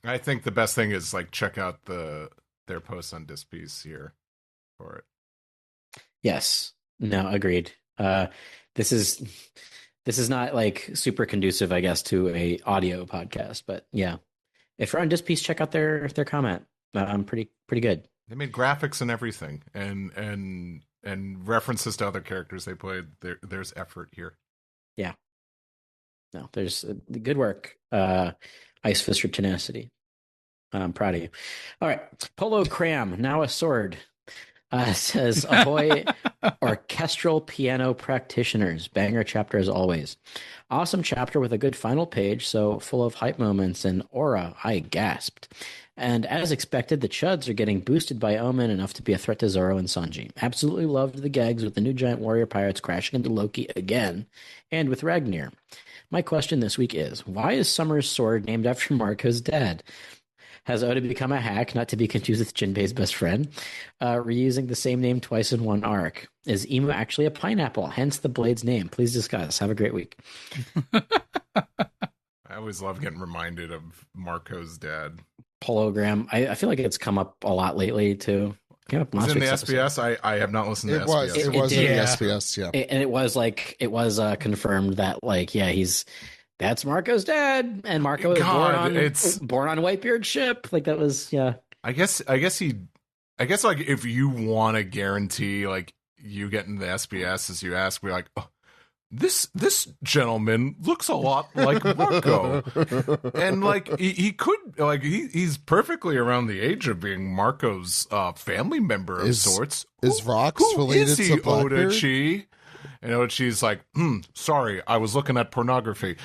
I think the best thing is like check out their posts on Dispiece here for it. Yes. No, agreed. This is not like super conducive, I guess, to a audio podcast, but yeah. If you're on Dispiece, check out their comment. Pretty good. They made graphics and everything, and references to other characters they played. There's effort here. Yeah. No, there's good work. Ice Fisher Tenacity. I'm proud of you. All right. Polo Cram, now a sword, says, ahoy, orchestral piano practitioners. Banger chapter as always. Awesome chapter with a good final page, so full of hype moments and aura. I gasped. And as expected, the Chuds are getting boosted by Omen enough to be a threat to Zoro and Sanji. Absolutely loved the gags with the new giant warrior pirates crashing into Loki again, and with Ragnar. My question this week is, why is Summer's sword named after Marco's dad? Has Oda become a hack, not to be confused with Jinbei's best friend, reusing the same name twice in one arc? Is Emu actually a pineapple, hence the blade's name? Please discuss. Have a great week. always love getting reminded of Marco's dad. Pologram. I feel like it's come up a lot lately too. Came up Was last it in the week's episode. SBS? I have not listened to It was. SBS. It was in did. the SBS. Yeah. And it was confirmed that like that's Marco's dad, and Marco was born on Whitebeard's ship. Like that was I guess like if you want to guarantee like you getting the SBS as you ask, we're like, oh, this gentleman looks a lot like Marco, and like he could like he's perfectly around the age of being Marco's family member of sorts. Is Rox who related is he, to Blackbeard? Odachi? And Odachi's like, sorry, I was looking at pornography.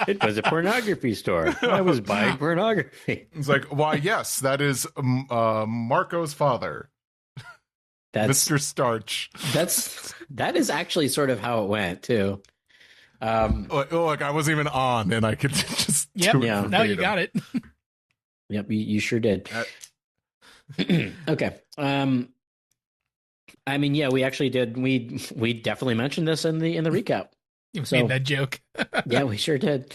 it was a pornography store. I was buying pornography. It's like, why, yes, that is Marco's father. That's Mr. Starch. That is actually sort of how it went too. Look, I wasn't even on, and I could just Yep. do it Yeah. Now you got it. Yep, you sure did. Okay. I mean, yeah, we actually did. We definitely mentioned this in the recap. You made that joke. Yeah, we sure did.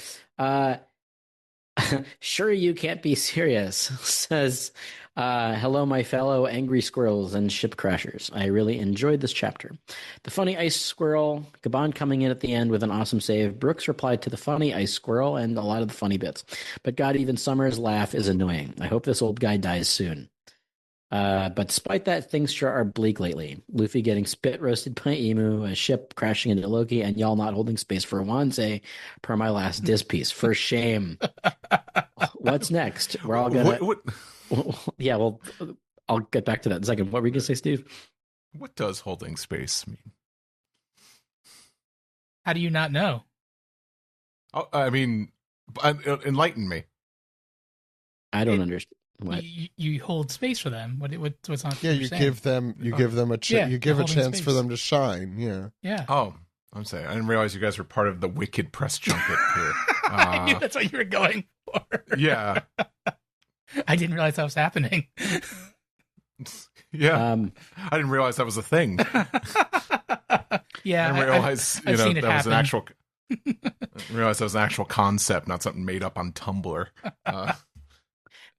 Sure, you can't be serious, says, hello, my fellow angry squirrels and ship crashers. I really enjoyed this chapter. The funny ice squirrel, Gabon coming in at the end with an awesome save. Brooks replied to the funny ice squirrel and a lot of the funny bits. But God, even Summer's laugh is annoying. I hope this old guy dies soon. But despite that, things sure are bleak lately. Luffy getting spit roasted by Emu, a ship crashing into Loki, and y'all not holding space for Wanze per my last diss piece. For shame. What's next? We're all gonna... What? Yeah, well, I'll get back to that in a second. What were you going to say, Steve? What does holding space mean? How do you not know? Oh, I mean, enlighten me. I don't understand. What? You hold space for them. What's not? Yeah, you give them a you give a chance for them to shine. Yeah. Yeah. Oh, I'm saying I didn't realize you guys were part of the Wicked press junket here. I knew that's what you were going for. Yeah. I didn't realize that was happening. Yeah. I didn't realize that was a thing. Yeah. I didn't realize I've seen it that was happen. an actual. I didn't realize that was an actual concept, not something made up on Tumblr.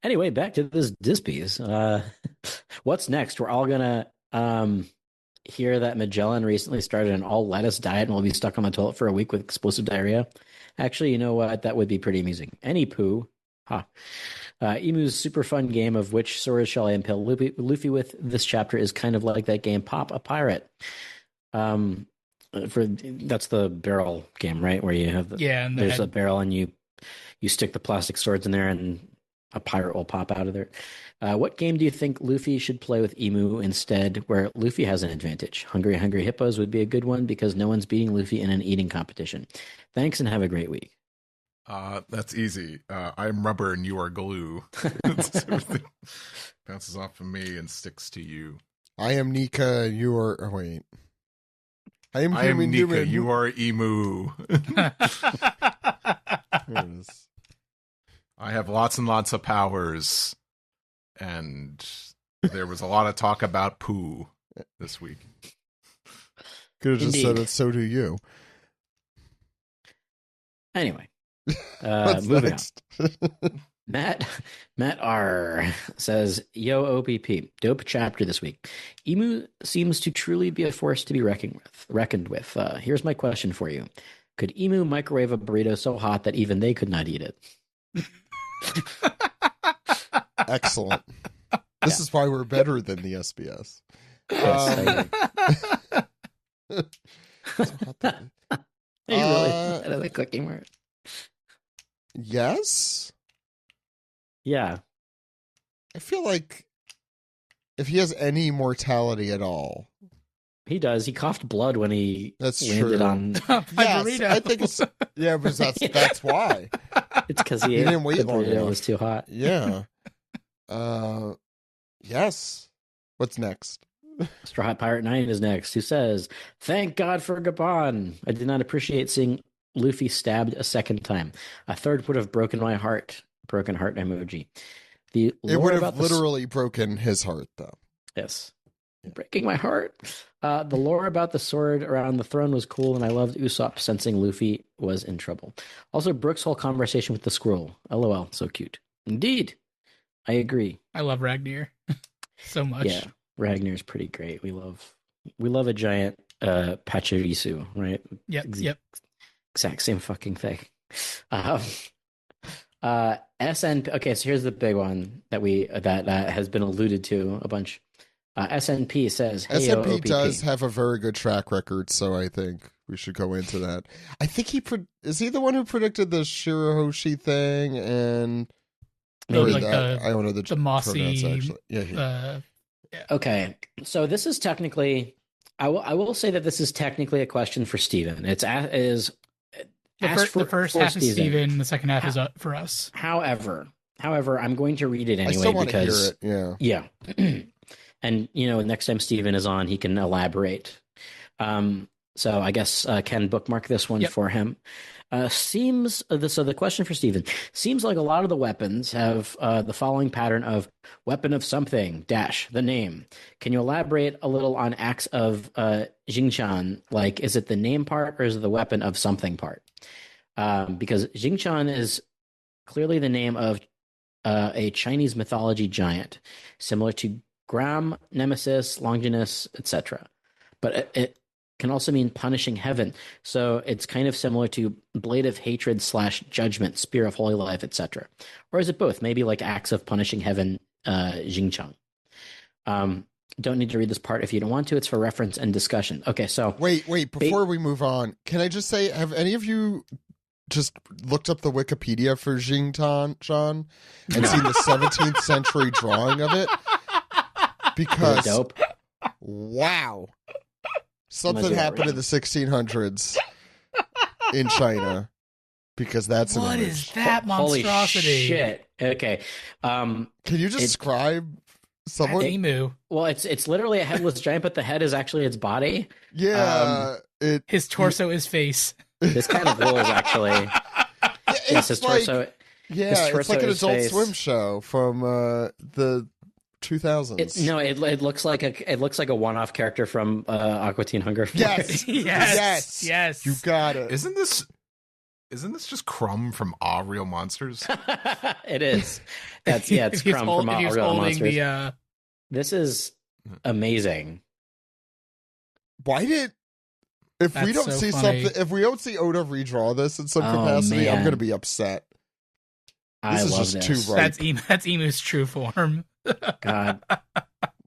Anyway, back to this diss piece. What's next? We're all gonna hear that Magellan recently started an all lettuce diet and will be stuck on the toilet for a week with explosive diarrhea. Actually, you know what? That would be pretty amusing. Any poo. Emu's super fun game of which sword shall I impale Luffy with this chapter is kind of like that game Pop a Pirate. That's the barrel game, right? Where you have there's a barrel and you stick the plastic swords in there and a pirate will pop out of there. What game do you think Luffy should play with Emu instead, where Luffy has an advantage? Hungry Hungry Hippos would be a good one because no one's beating Luffy in an eating competition. Thanks and have a great week. That's easy. I'm rubber and you are glue. Everything bounces off of me and sticks to you. I am Nika and you are... Oh, wait. I am Nika, human. you are Emu. There it is. I have lots and lots of powers. And there was a lot of talk about poo this week. Could have just Indeed. said it, so do you. Anyway, What's moving next? on. Matt R says, "Yo, OPP, dope chapter this week. Emu seems to truly be a force to be reckoned with. Here's my question for you: could Emu microwave a burrito so hot that even they could not eat it?" Excellent. This is why we're better than the SBS. Yes, I agree. You really out of the clicking word. Yes? Yeah. I feel like if he has any mortality at all. He does. He coughed blood when he That's landed true. on. Yes, I think it's... Yeah, but that's why. It's because he didn't wait the long burrito enough. was too hot. Yeah. Yes. What's next? Straw Hat Pirate 9 is next, who says, "Thank God for Gabon. I did not appreciate seeing Luffy stabbed a second time. A third would have broken my heart." Broken heart emoji. It would have literally broken his heart, though. Yes. Breaking my heart. The lore about the sword around the throne was cool, and I loved Usopp sensing Luffy was in trouble. Also, Brook's whole conversation with the scroll. LOL, so cute. Indeed, I agree. I love Ragnar so much. Yeah, Ragnar's pretty great. We love a giant Pachirisu, right? Yep. Exact same fucking thing. SN. Okay, so here's the big one that has been alluded to a bunch. SNP says, "Hey, SNP OPP. does have a very good track record, so I think we should go into that. I think is he the one who predicted the Shirahoshi thing and Like I don't know the mossy. pronouns, actually. Yeah. Okay, so this is technically. I will say that this is technically a question for Steven. It's The first half is Steven, the second half is for us. However, I'm going to read it anyway I still want because to hear it. Yeah. And next time Steven is on, he can elaborate. So I guess Ken bookmark this one for him. So the question for Steven seems like a lot of the weapons have the following pattern of weapon of something dash the name. Can you elaborate a little on acts of Jingchan? Like, is it the name part or is it the weapon of something part? Because Jingchan is clearly the name of a Chinese mythology giant, similar to Gram, Nemesis, Longinus, etc. But it can also mean punishing heaven. So it's kind of similar to Blade of Hatred / Judgment, Spear of Holy Life, etc. Or is it both? Maybe like acts of punishing heaven, Jingchang. Don't need to read this part if you don't want to. It's for reference and discussion. Okay, so... Wait, before we move on, can I just say, have any of you just looked up the Wikipedia for Jingtan, Sean, and seen the 17th century drawing of it? Because, dope. Wow. Something happened in the 1600s in China, because that's what is that monstrosity? Holy shit. Okay. Can you describe someone? Emu. Well, it's literally a headless giant, but the head is actually its body. Yeah. His torso is face. This kind of rules, actually. Yes, his torso. Yeah, it's like an Adult Swim show from the 2000s. It looks like a one-off character from Aqua Teen Hunger Force. Yes. You got it. Isn't this just Crumb from Ah Real Monsters? It is. It's Crumb from Ah Real Monsters. This is amazing. If we don't see Oda redraw this in some capacity, I'm going to be upset. This is just too ripe. That's Emu's true form. God.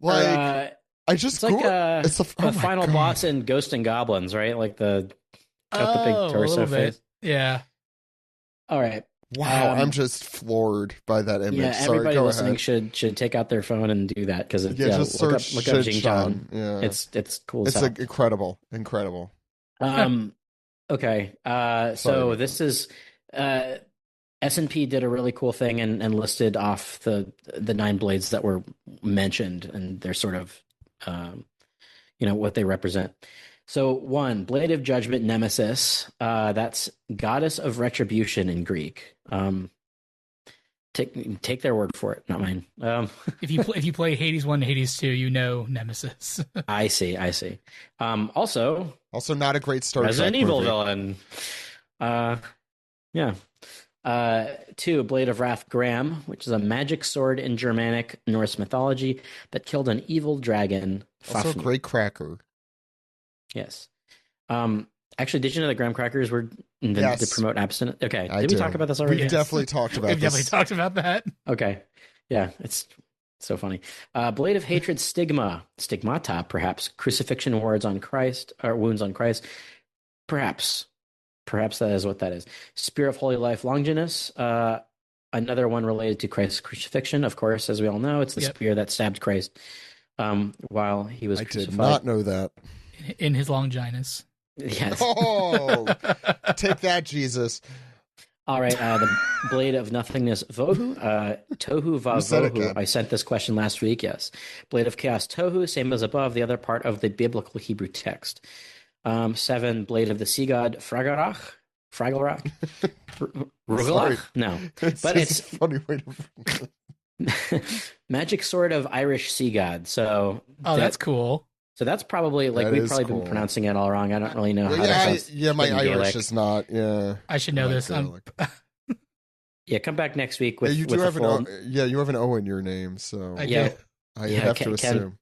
I just it's the final boss in Ghost and Goblins, right? Like the big torso face. Yeah. All right. Wow, I'm just floored by that image. Yeah, Sorry, everybody listening ahead. should take out their phone and do that because just look search up Jingchan. Yeah. It's cool. It's incredible. Okay. So this is S&P did a really cool thing and listed off the 9 blades that were mentioned and they're sort of what they represent. So 1, Blade of Judgment, Nemesis. That's Goddess of Retribution in Greek. Take their word for it, not mine. If you play Hades 1 and Hades 2, you know Nemesis. I see. Also not a great Star Trek Resident Evil movie. villain. Yeah. 2, Blade of Wrath, Gram, which is a magic sword in Germanic Norse mythology that killed an evil dragon. Also, Fafnir. great cracker. Yes. Actually, did you know that graham crackers were invented to promote abstinence? Okay. Did we talk about this already? We've definitely talked about We've definitely talked about that. Okay. Yeah, it's so funny. Blade of Hatred, Stigmata, perhaps. Crucifixion wounds on Christ. Perhaps that is what that is. Spear of Holy Life, Longinus. Another one related to Christ's crucifixion, of course, as we all know. It's the spear that stabbed Christ while he was crucified. I did not know that. In his Longinus. Yes. Oh, take that, Jesus. All right. The Blade of Nothingness, Vohu. Tohu Va Vohu. I sent this question last week, yes. Blade of Chaos, Tohu, same as above, the other part of the biblical Hebrew text. 7, Blade of the Sea God, Fragarach. Rugalach? No. But it's a funny way to... Magic Sword of Irish Sea God. So that's cool. So that's probably like That we've is probably cool. been pronouncing it all wrong. I don't really know how to Yeah, pronounce my in Irish Gaelic. is not. Yeah, I should know like this. Gaelic. Yeah, come back next week Yeah, with you do with a have full. an O. Yeah, you have an O in your name, so I Yeah, do. I yeah, have to Ken, assume.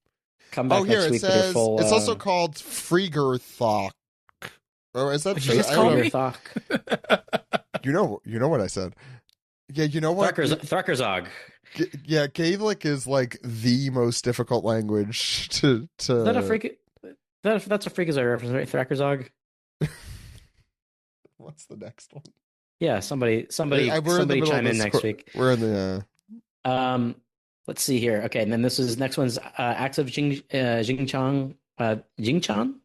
come back Oh, here next it week with your says full. it's also called Freegerthok. Or is that? What you just called me? Thok. You know what I said. Yeah, you know what? Thrackerzog. Yeah, Gaelic is like the most difficult language to. Is that a freak? That's a freakazoid reference, right? Thrackerzog. What's the next one? Yeah, somebody We're in the middle chime of in this next week. We're in the. Let's see here. Okay, and then this is next one's acts of Jingchan. Jingchan,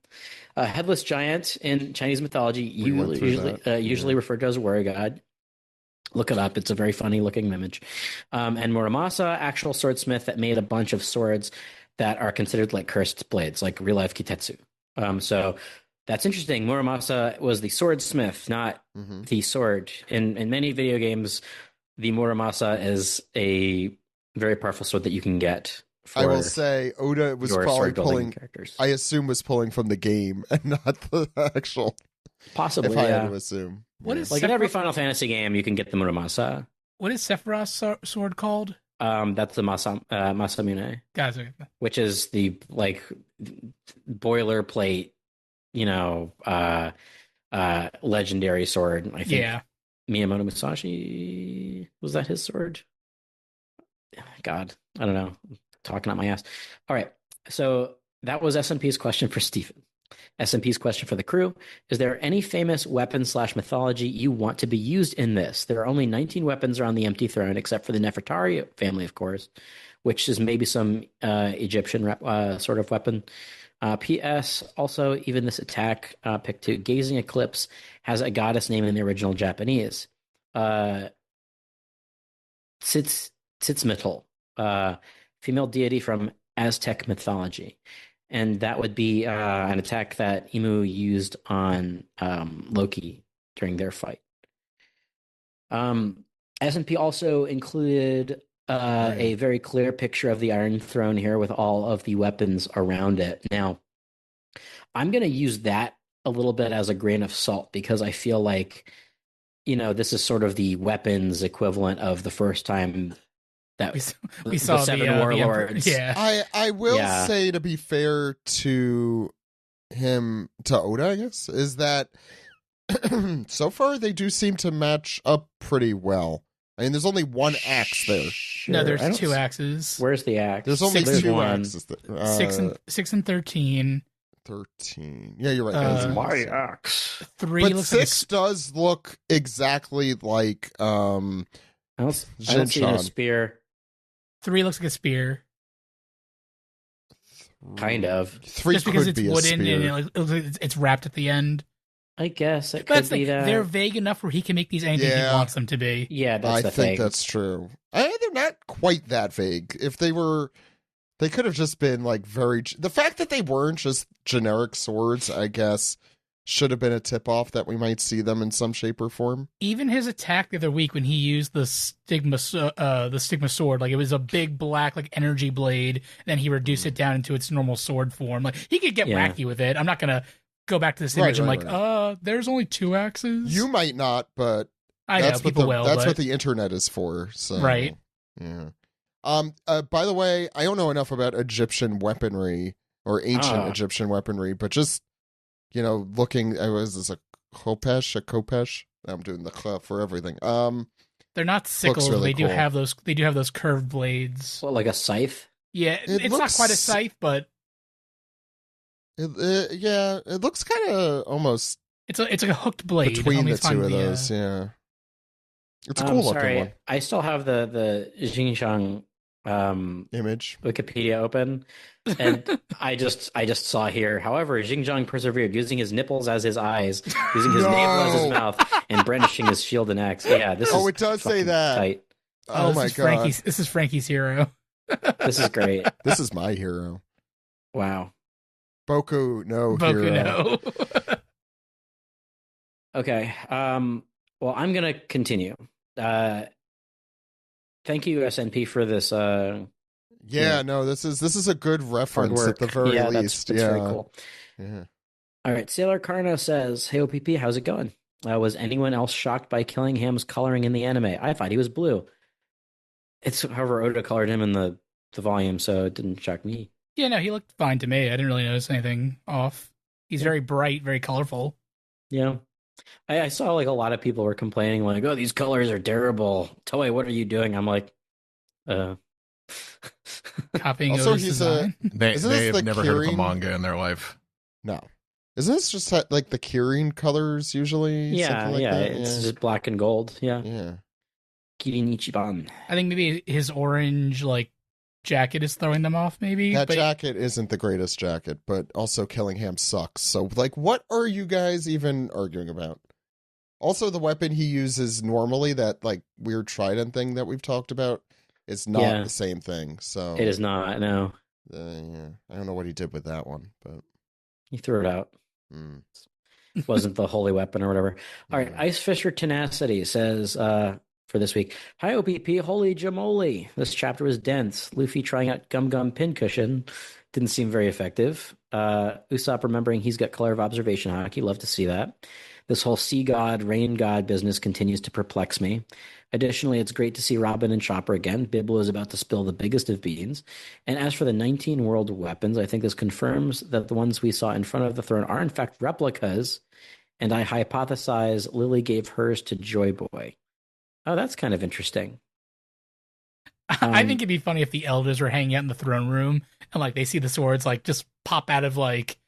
a headless giant in Chinese mythology, We went through usually referred to as a warrior god. Look it up; it's a very funny looking image. And Muramasa, actual swordsmith that made a bunch of swords that are considered like cursed blades, like real life kitetsu. So that's interesting. Muramasa was the swordsmith, not Mhm. the sword. In many video games, the Muramasa is a very powerful sword that you can get. For I will say Oda was your probably sword building pulling. characters. I assume was pulling from the game and not the actual. Possibly, If I yeah. had to assume. What is- Like in every Final Fantasy game, you can get the Muramasa. What is Sephiroth's sword called? That's the Masamune, Guys, okay. which is the like boilerplate, legendary sword. I think Yeah. Miyamoto Musashi, was that his sword? God, I don't know. I'm talking out my ass. All right. So that was SNP's question for Stephen. SNP's question for the crew: is there any famous weapon / mythology you want to be used in this? There are only 19 weapons around the empty throne, except for the Nefertari family, of course, which is maybe some Egyptian sort of weapon. P.S. Also, even this attack pick 2, Gazing Eclipse, has a goddess name in the original Japanese. Tzitmitl, female deity from Aztec mythology. And that would be an attack that Imu used on Loki during their fight. S&P also included a very clear picture of the Iron Throne here with all of the weapons around it. Now, I'm going to use that a little bit as a grain of salt because I feel like, this is sort of the weapons equivalent of the first time that we saw the Seven the Warlords. yeah. I will say, to be fair to him, to Oda, I guess, is that so far they do seem to match up pretty well. I mean, there's only one axe there. Sure. No, there's 2 axes. Where's the axe? There's only Six- 2 one. axes there. 6 and 13. 13. Yeah, you're right. My axe. 3 But looks 6 does look exactly like I don't see a Jinshan. spear. 3 looks like a spear. Kind of. 3 Just because could it's be a wooden spear. and it looks like it's wrapped at the end. I guess it But could that's be that. they're vague enough where he can make these anything Yeah. he wants them to be. Yeah, that's I the think thing. that's true. They're not quite that vague. If they were, they could have just been like very. The fact that they weren't just generic swords, I guess, should have been a tip off that we might see them in some shape or form. Even his attack the other week when he used the stigma sword, like it was a big black like energy blade, then he reduced it down into its normal sword form. Like he could get Yeah. wacky with it. I'm not gonna go back to this Right, image and right, there's only 2 axes. You might not, but I know people will. That's but what the internet is for. So Right. Yeah. By the way, I don't know enough about Egyptian weaponry or ancient Egyptian weaponry, but just looking, was this a Kopesh? I'm doing the for everything. they're not sickles. really They do cool. have those. They do have those curved blades. What, like a scythe? Yeah, It it's not looks- quite a scythe, but it looks kind of almost it's like a hooked blade. between Let me the find two of the, those. Yeah, it's a cool looking Sorry, one. I still have the Xinjiang Image. Wikipedia open, and I just saw here. However, Xinjiang persevered, using his nipples as his eyes, using his navel as his No. mouth, and brandishing his shield and axe. Yeah, this is Oh, it does say fucking that. tight. Oh this my is god, This is Frankie's hero. This is great. this is my hero. Wow. Boku no Boku hero. no. Okay. Well, I'm gonna continue. Thank you, SNP, for this Yeah, no, this is a good reference at the very least. That's very cool. Yeah. All right, Sailor Carno says, "Hey OPP, how's it going? Was anyone else shocked by Killingham's coloring in the anime? I thought he was blue. It's however Oda colored him in the volume, so it didn't shock me. Yeah, no, he looked fine to me. I didn't really notice anything off. He's very bright, very colorful. Yeah. I saw like a lot of people were complaining like, "Oh, these colors are terrible. Toei, what are you doing?" I'm like, Copying Also, Oda's design. They Isn't this have the never heard of a Kirin? manga in their life. No. Isn't this just like the Kirin colors usually? yeah, Something like yeah, that? it's just black and gold. Yeah. Yeah. Kirin Ichiban. I think maybe his orange like jacket is throwing them off. Maybe That but jacket isn't the greatest jacket, but also Killingham sucks. So, like, what are you guys even arguing about? Also, the weapon he uses normally, that like weird trident thing that we've talked about, is not Yeah. the same thing. So It is not. No, yeah, I don't know what he did with that one, but he threw it out. mm, Wasn't the holy weapon or whatever. All right, yeah. Ice Fisher Tenacity says for this week, "Hi OPP, holy jamoli. This chapter was dense. Luffy trying out Gum Gum Pincushion didn't seem very effective. Usopp remembering he's got color of observation hockey. Love to see that. This whole sea god, rain god business continues to perplex me. Additionally, it's great to see Robin and Chopper again. Bibble is about to spill the biggest of beans. And as for the 19 world weapons, I think this confirms that the ones we saw in front of the throne are in fact replicas. And I hypothesize Lily gave hers to Joy Boy." Oh, that's kind of interesting. I think it'd be funny if the elders were hanging out in the throne room and like they see the swords like just pop out of like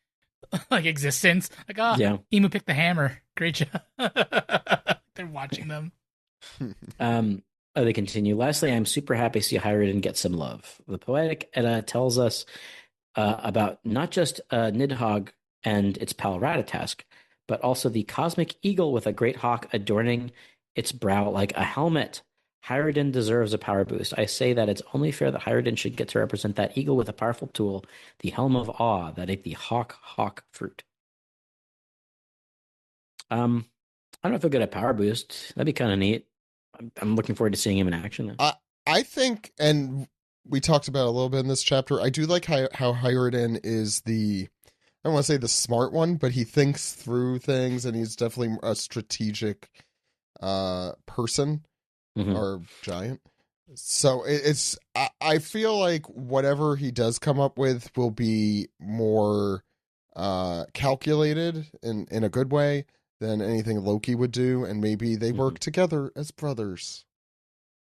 existence. Like, Yeah. Emu picked the hammer. Great job. They're watching them. They continue. "Lastly, I'm super happy to see Hiruden get some love. The poetic Edda tells us about not just Nidhogg and its pal Ratatask, but also the cosmic eagle with a great hawk adorning its brow like a helmet. Hiruden deserves a power boost. I say that it's only fair that Hiruden should get to represent that eagle with a powerful tool, the helm of awe that ate the hawk fruit." I don't know if he'll get a power boost. That'd be kind of neat. I'm looking forward to seeing him in action. I think, and we talked about it a little bit in this chapter, I do like how Hiruden is I don't want to say the smart one, but he thinks through things, and he's definitely a strategic person Mhm. or giant. So I feel like whatever he does come up with will be more calculated in a good way than anything Loki would do, and maybe they work together as brothers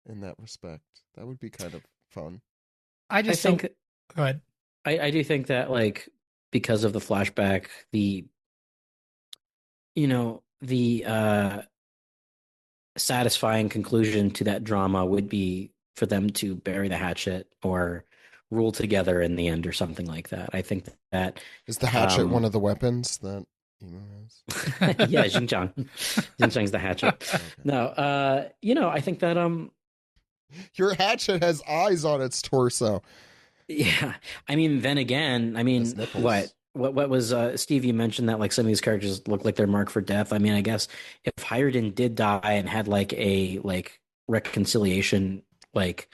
in that respect. That would be kind of fun. I think. Go ahead. I do think that like because of the flashback, the satisfying conclusion to that drama would be for them to bury the hatchet or rule together in the end or something like that. I think that Is the hatchet one of the weapons that Emo has? yeah, Xinjiang. Xinjiang's the hatchet. Okay. No, I think that Your hatchet has eyes on its torso. yeah. I mean, then again, Has nipples. what was Steve? You mentioned that like some of these characters look like they're marked for death. I mean, I guess if Hiruden did die and had like a reconciliation, like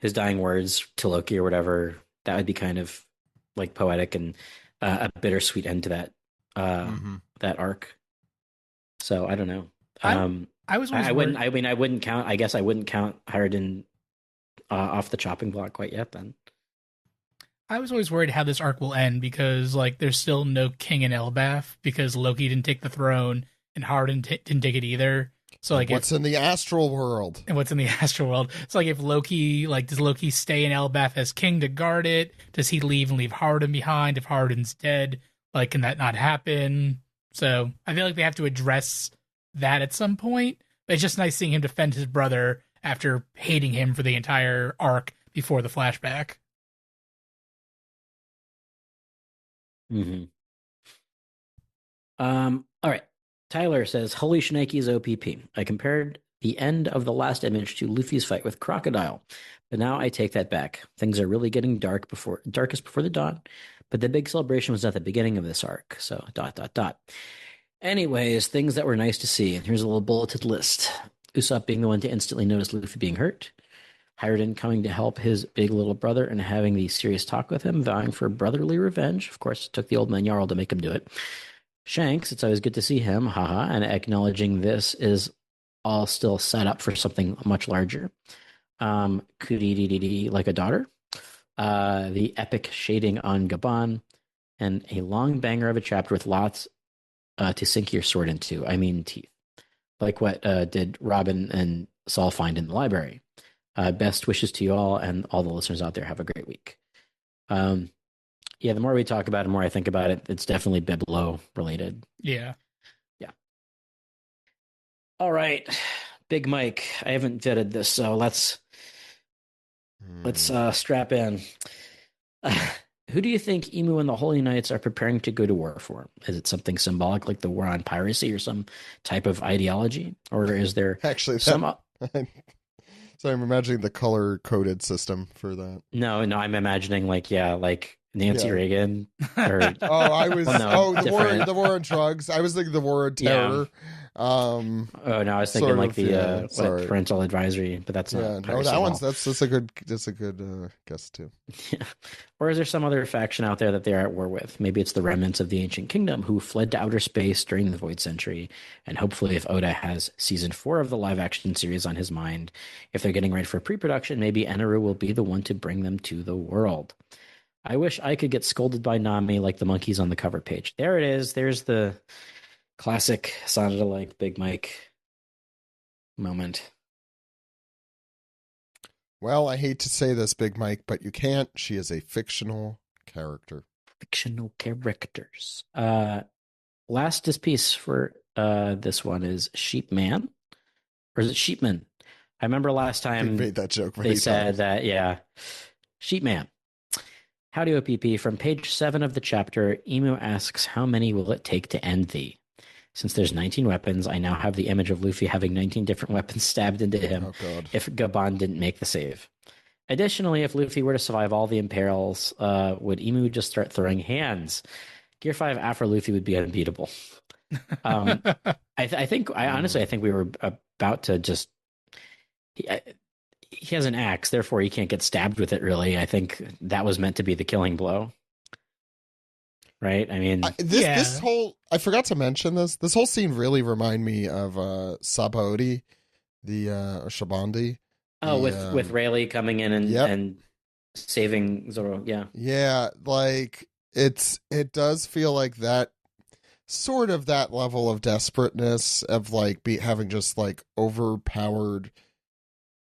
his dying words to Loki or whatever, that would be kind of like poetic and a bittersweet end to that that arc. So I don't know. I was. I wouldn't. I mean, I wouldn't count. I guess I wouldn't count Hiruden off the chopping block quite yet. Then I was always worried how this arc will end because like there's still no king in Elbaf because Loki didn't take the throne and Hiruden didn't take it either. So like What's in the astral world? and what's in the astral world? So like if Loki does Loki stay in Elbaf as king to guard it? Does he leave and leave Hiruden behind if Hiruden's dead? Like can that not happen? So I feel like they have to address that at some point. But it's just nice seeing him defend his brother after hating him for the entire arc before the flashback. Mm-hmm. All right. Tyler says, "Holy Shnikes OPP. I compared the end of the last image to Luffy's fight with Crocodile, but now I take that back. Things are really getting darkest before the dawn, but the big celebration was at the beginning of this arc. So ... Anyways, things that were nice to see. And here's a little bulleted list. Usopp being the one to instantly notice Luffy being hurt. Hiruden coming to help his big little brother and having the serious talk with him, vowing for brotherly revenge. Of course, it took the old man Jarl to make him do it. Shanks, it's always good to see him, haha, and acknowledging this is all still set up for something much larger. Kudidididi like a daughter. The epic shading on Gabon, and a long banger of a chapter with lots to sink your sword into. I mean, teeth. Like what did Robin and Saul find in the library. Best wishes to you all, and all the listeners out there. Have a great week. Yeah, the more we talk about it, the more I think about it, it's definitely Biblo related. Yeah. Yeah. All right. Big Mike. I haven't vetted this, so let's strap in. Who do you think Emu and the Holy Knights are preparing to go to war for? Is it something symbolic like the war on piracy or some type of ideology? Or is there actually some... So I'm imagining the color-coded system for that. No, I'm imagining like Nancy Reagan. Or... the war on drugs. I was thinking the war on terror. Yeah. I was thinking like parental advisory, but that's not. Yeah, no, that one's that's a good guess too. Yeah. Or is there some other faction out there that they're at war with? Maybe it's the remnants of the ancient kingdom who fled to outer space during the Void Century, and hopefully, if Oda has season 4 of the live action series on his mind, if they're getting ready for pre-production, maybe Eneru will be the one to bring them to the world. I wish I could get scolded by Nami like the monkeys on the cover page. There it is. There's the classic sounded like Big Mike moment. Well, I hate to say this, Big Mike, but you can't. She is a fictional character. Fictional characters. Last piece for this one is Sheepman. Or is it Sheepman? I remember last time we made that joke. They said that, yeah. Sheepman. Howdy, OPP. From page 7 of the chapter, Emu asks, how many will it take to end thee? Since there's 19 weapons, I now have the image of Luffy having 19 different weapons stabbed into him if Gabon didn't make the save. Additionally, if Luffy were to survive all the Imperials, would Emu just start throwing hands? Gear 5 after Luffy would be unbeatable. I honestly think we were about to just... He has an axe, therefore he can't get stabbed with it, really. I think that was meant to be the killing blow. Right? I mean... This whole... I forgot to mention this. This whole scene really reminded me of Sabaody, or Shabandi. Oh, with Rayleigh coming in and saving Zoro, yeah. Yeah, like, it does feel like that, sort of that level of desperateness of, like, having just, like, overpowered...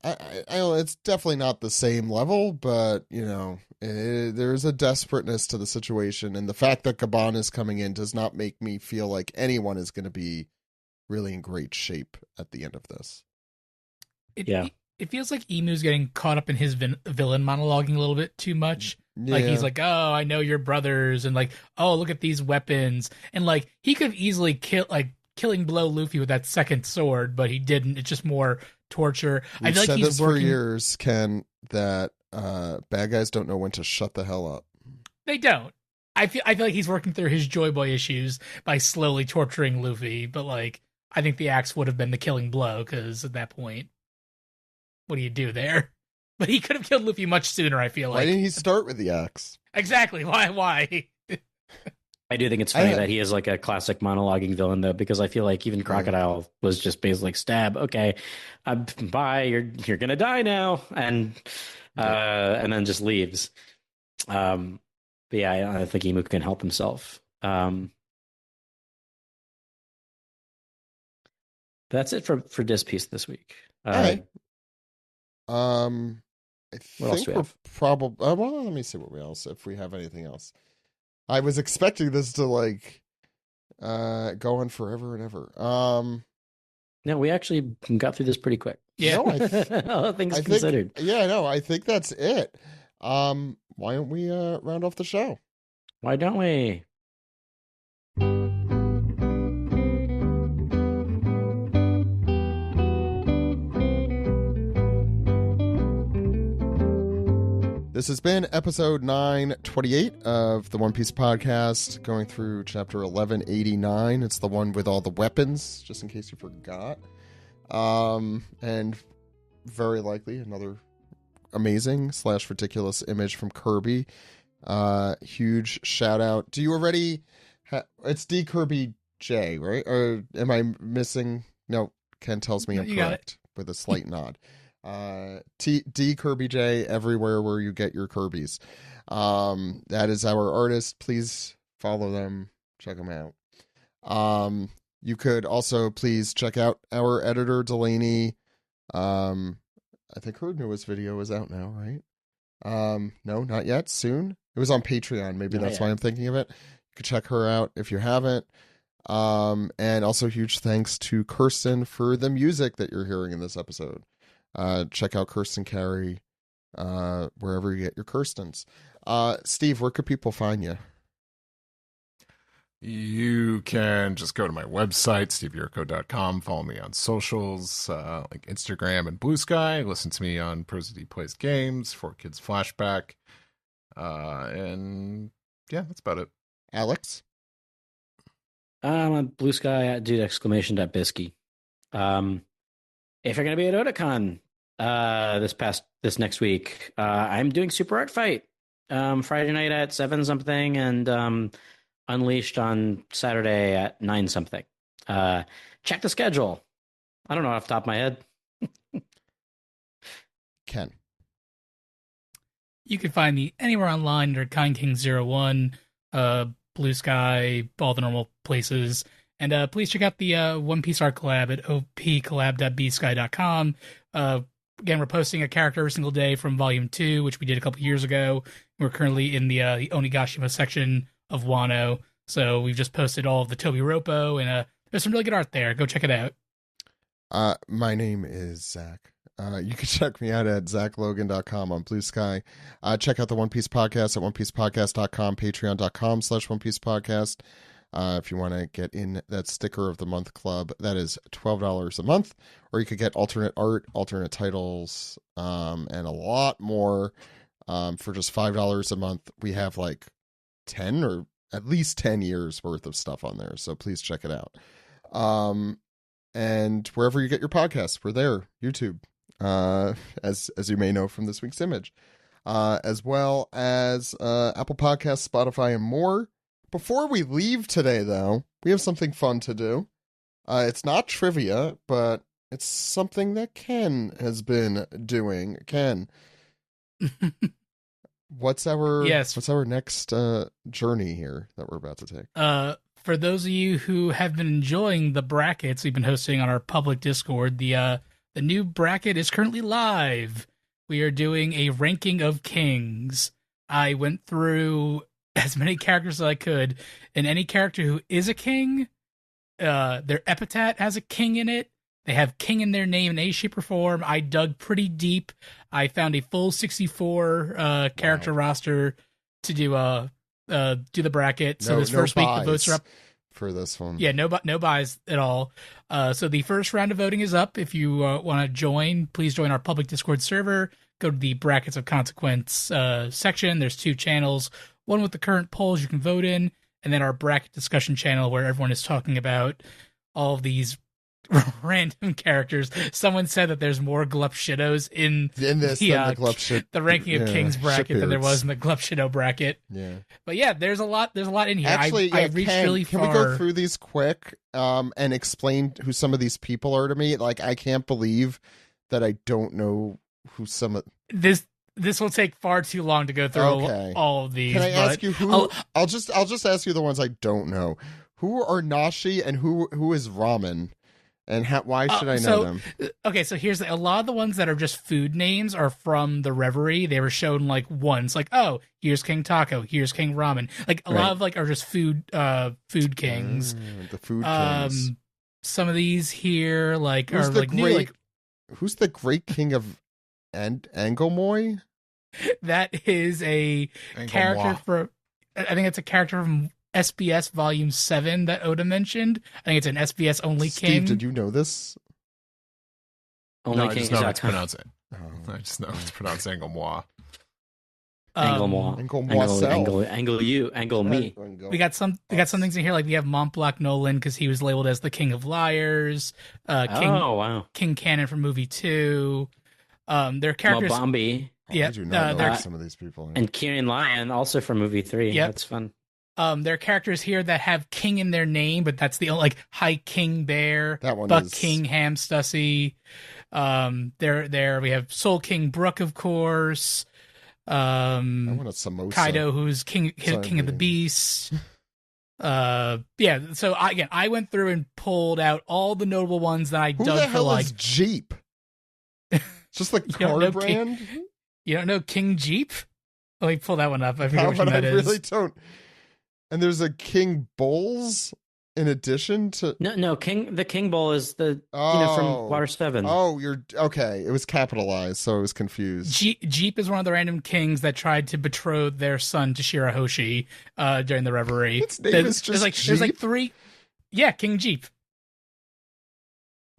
I don't know, it's definitely not the same level, but, you know, there's a desperateness to the situation, and the fact that Gabon is coming in does not make me feel like anyone is going to be really in great shape at the end of this. It feels like Emu's getting caught up in his villain monologuing a little bit too much. Yeah. Like, he's like, oh, I know your brothers, and like, oh, look at these weapons. And like, he could easily killing blow Luffy with that second sword, but he didn't. It's just more torture. We've said this for years, Ken, that bad guys don't know when to shut the hell up. They don't. I feel like he's working through his Joy Boy issues by slowly torturing Luffy, but like, I think the axe would have been the killing blow, because at that point, what do you do there? But he could have killed Luffy much sooner, I feel like. Why didn't he start with the axe? Exactly. Why? I do think it's funny that he is like a classic monologuing villain, though, because I feel like even Crocodile was just basically like, stab, okay, bye, you're gonna die now, and then just leaves. But yeah, I think Emu can help himself. That's it for this piece this week. I think we're probably... well, let me see what else, if we have anything else. I was expecting this to like go on forever and ever. No, we actually got through this pretty quick. Yeah, no, all things considered. I think that's it. Why don't we round off the show? Why don't we? This has been episode 928 of the One Piece podcast, going through chapter 1189. It's the one with all the weapons, just in case you forgot. And very likely another amazing / ridiculous image from Kirby. Huge shout out. Do you already it's D Kirby J, right? Or am I missing? No, Ken tells me I'm correct with a slight nod. D Kirby J everywhere where you get your Kirby's. That is our artist. Please follow them, check them out. You could also please check out our editor Delaney. I think her newest video is out now, right? No, not yet. Soon. It was on Patreon. Maybe that's why I'm thinking of it. You could check her out if you haven't. And also huge thanks to Kirsten for the music that you're hearing in this episode. Check out Kirsten Carey, wherever you get your Kirstens. Steve, where could people find you? You can just go to my website, steveyurko.com. Follow me on socials, like Instagram and Blue Sky. Listen to me on Prosody Plays Games, 4Kids Flashback. And yeah, that's about it. Alex? I'm on Blue Sky at dude!bisky. If you're going to be at Otakon this next week, I'm doing Super Art Fight Friday night at 7 something and Unleashed on Saturday at 9 something. Check the schedule. I don't know off the top of my head. Ken. You can find me anywhere online under KindKing01, Blue Sky, all the normal places. And please check out the One Piece art collab at opcollab.bsky.com. Again, we're posting a character every single day from Volume 2, which we did a couple years ago. We're currently in the Onigashima section of Wano. So we've just posted all of the Toby Roppo, and there's some really good art there. Go check it out. My name is Zach. You can check me out at zachlogan.com on Blue Sky. Check out the One Piece Podcast at onepiecepodcast.com, patreon.com/onepiecepodcast. If you want to get in that sticker of the month club, that is $12 a month. Or you could get alternate art, alternate titles, and a lot more for just $5 a month. We have like 10 or at least 10 years worth of stuff on there. So please check it out. And wherever you get your podcasts, we're there. YouTube, as you may know from this week's image, as well as Apple Podcasts, Spotify, and more. Before we leave today, though, we have something fun to do. It's not trivia, but it's something that Ken has been doing. Ken, what's our next journey here that we're about to take? For those of you who have been enjoying the brackets we've been hosting on our public Discord, the new bracket is currently live. We are doing a ranking of kings. I went through as many characters as I could, and any character who is a king, their epithet has a king in it. They have king in their name in any shape or form. I dug pretty deep. I found a full 64 character roster to do the bracket. So this first week the votes are up for this one. Yeah, no buys at all. So the first round of voting is up. If you want to join, please join our public Discord server. Go to the Brackets of Consequence section. There's 2 channels. One with the current polls you can vote in, and then our bracket discussion channel where everyone is talking about all of these random characters. Someone said that there's more Glupshidos in this the ranking of Kings bracket than there was in the Glupshido bracket. Yeah, but yeah, there's a lot in here. Actually, I reached really far. Can we go through these quick and explain who some of these people are to me? Like, I can't believe that I don't know who some of This will take far too long to go through all of these. Can I ask you who? I'll just ask you the ones I don't know. Who are Nashi and who is Ramen? And why should I know them? Okay, so here's a lot of the ones that are just food names are from the Reverie. They were shown like once, like, oh, here's King Taco, here's King Ramen. Like a lot of like are just food kings. The food kings. Some of these here like are like new. Like, who's the great king of Angomoy? That is a character for. I think it's a character from SBS Volume 7 that Oda mentioned. I think it's an SBS only Steve, king. Did you know this? Only I king just know it's pronounced it. I just know it's pronounced Anglemois. Angle me. We got some things in here like we have Montblanc Nolan because he was labeled as the King of Liars. King Cannon from movie 2. Their characters. Mabambi. Yeah, I do not know there's- some of these people. And Kieran Lyon, also from movie 3. Yep. That's fun. there are characters here that have King in their name, but that's the only, like High King Bear, That one Buck is- King Ham Stussy. There we have Soul King Brook, of course. I want a samosa. Kaido, who's king Sorry, of the man. beasts. Yeah. So I went through and pulled out all the notable ones that I Who dug the for hell like. is Jeep? Just like don't car know brand? You don't know King Jeep? Let me pull that one up. I forget How which one about that I is. really don't. And there's a King Bulls in addition to. No, the King Bowl is the from Water 7. Oh, you're okay. It was capitalized, so I was confused. Jeep is one of the random kings that tried to betroth their son to Shirahoshi during the revelry. Its name is just there's like Jeep? 3. Yeah, King Jeep.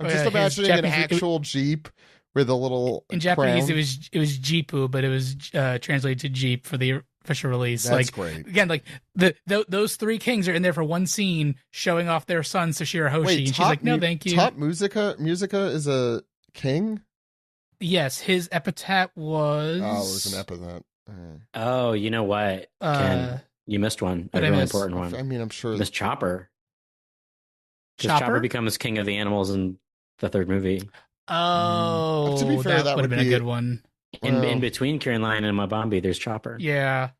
I'm just his imagining an Japanese- actual Jeep with a little In Japanese, crown. it was Jeepu, but it was translated to Jeep for the official release. That's like great. again, like those 3 kings are in there for one scene, showing off their sons to Shirahoshi, Wait, and she's Top like, "No, thank you." Top Musica is a king? Yes, his epitaph was. Oh, it was an epithet. Oh, you know what, Ken? You missed one. A what'd I really miss? important one. I mean, I'm sure. You missed Chopper. Because Chopper becomes king of the animals in the 3rd movie. Oh, To be fair, that would have would been be- a good one. In between Kieran Lyon and Mabambi, there's Chopper. Yeah,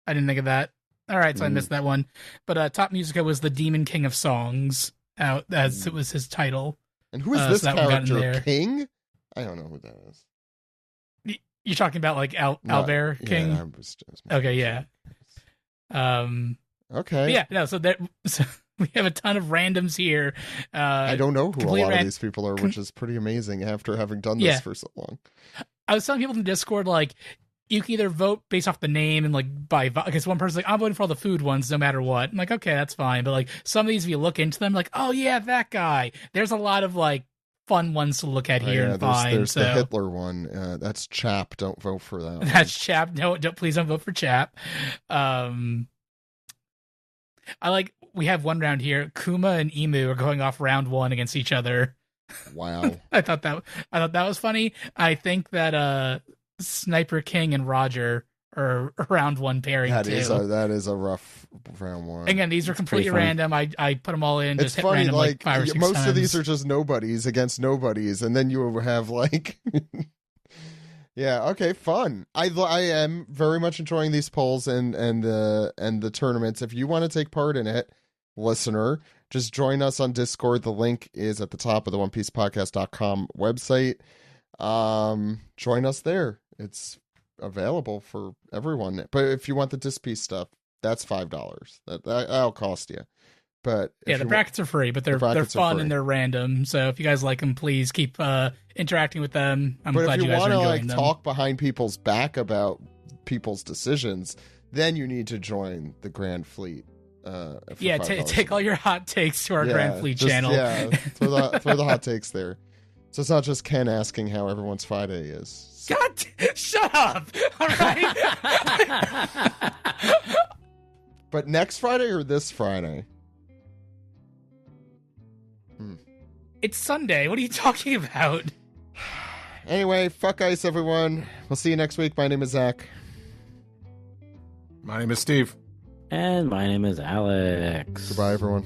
I didn't think of that. All right, so I missed that one. But Top Musica was the Demon King of Songs, out as it was his title. And who is so this that one got in character? there. King? I don't know who that is. You're talking about like No, Albert King? Yeah, I was Okay, yeah. Okay. Yeah, no, so we have a ton of randoms here. I don't know who a complete lot of ran- these people are, which is pretty amazing after having done this Yeah. for so long. I was telling people in the Discord, like, you can either vote based off the name and like because one person's like, I'm voting for all the food ones no matter what. I'm like, okay, that's fine. But like some of these, if you look into them, like, oh yeah, that guy. There's a lot of like fun ones to look at here and find. There's so the Hitler one. That's Chap. Don't vote for that. one. that's Chap. No, please don't vote for Chap. We have one round here. Kuma and Emu are going off round 1 against each other. Wow. I thought that was funny. I think that Sniper King and Roger are round 1 pairing That too. is a rough round 1. Again, these are completely funny. random. I put them all in. It's Just hit funny, random like 5 or 6 most times. of these are just nobodies against nobodies, and then you have like, yeah, okay, fun. I am very much enjoying these polls and the tournaments. If you want to take part in it, listener, just join us on Discord. The link is at the top of the OnePiecePodcast.com website. Join us there. It's available for everyone. But if you want the disc piece stuff, that's $5. That'll cost you. But Yeah, the brackets are free, but they're brackets are fun free. and they're random. So if you guys like them, please keep interacting with them. I'm But glad if you you guys are want to enjoying like them. talk behind people's back about people's decisions, then you need to join the Grand Fleet. For Yeah, $5 take all your hot takes to our Grand Fleet channel. Yeah, throw the hot takes there. So it's not just Ken asking how everyone's Friday is. God, shut up! All right. But next Friday or this Friday? It's Sunday. What are you talking about? Anyway, fuck ice, everyone. We'll see you next week. My name is Zach. My name is Steve. And my name is Alex. Goodbye, everyone.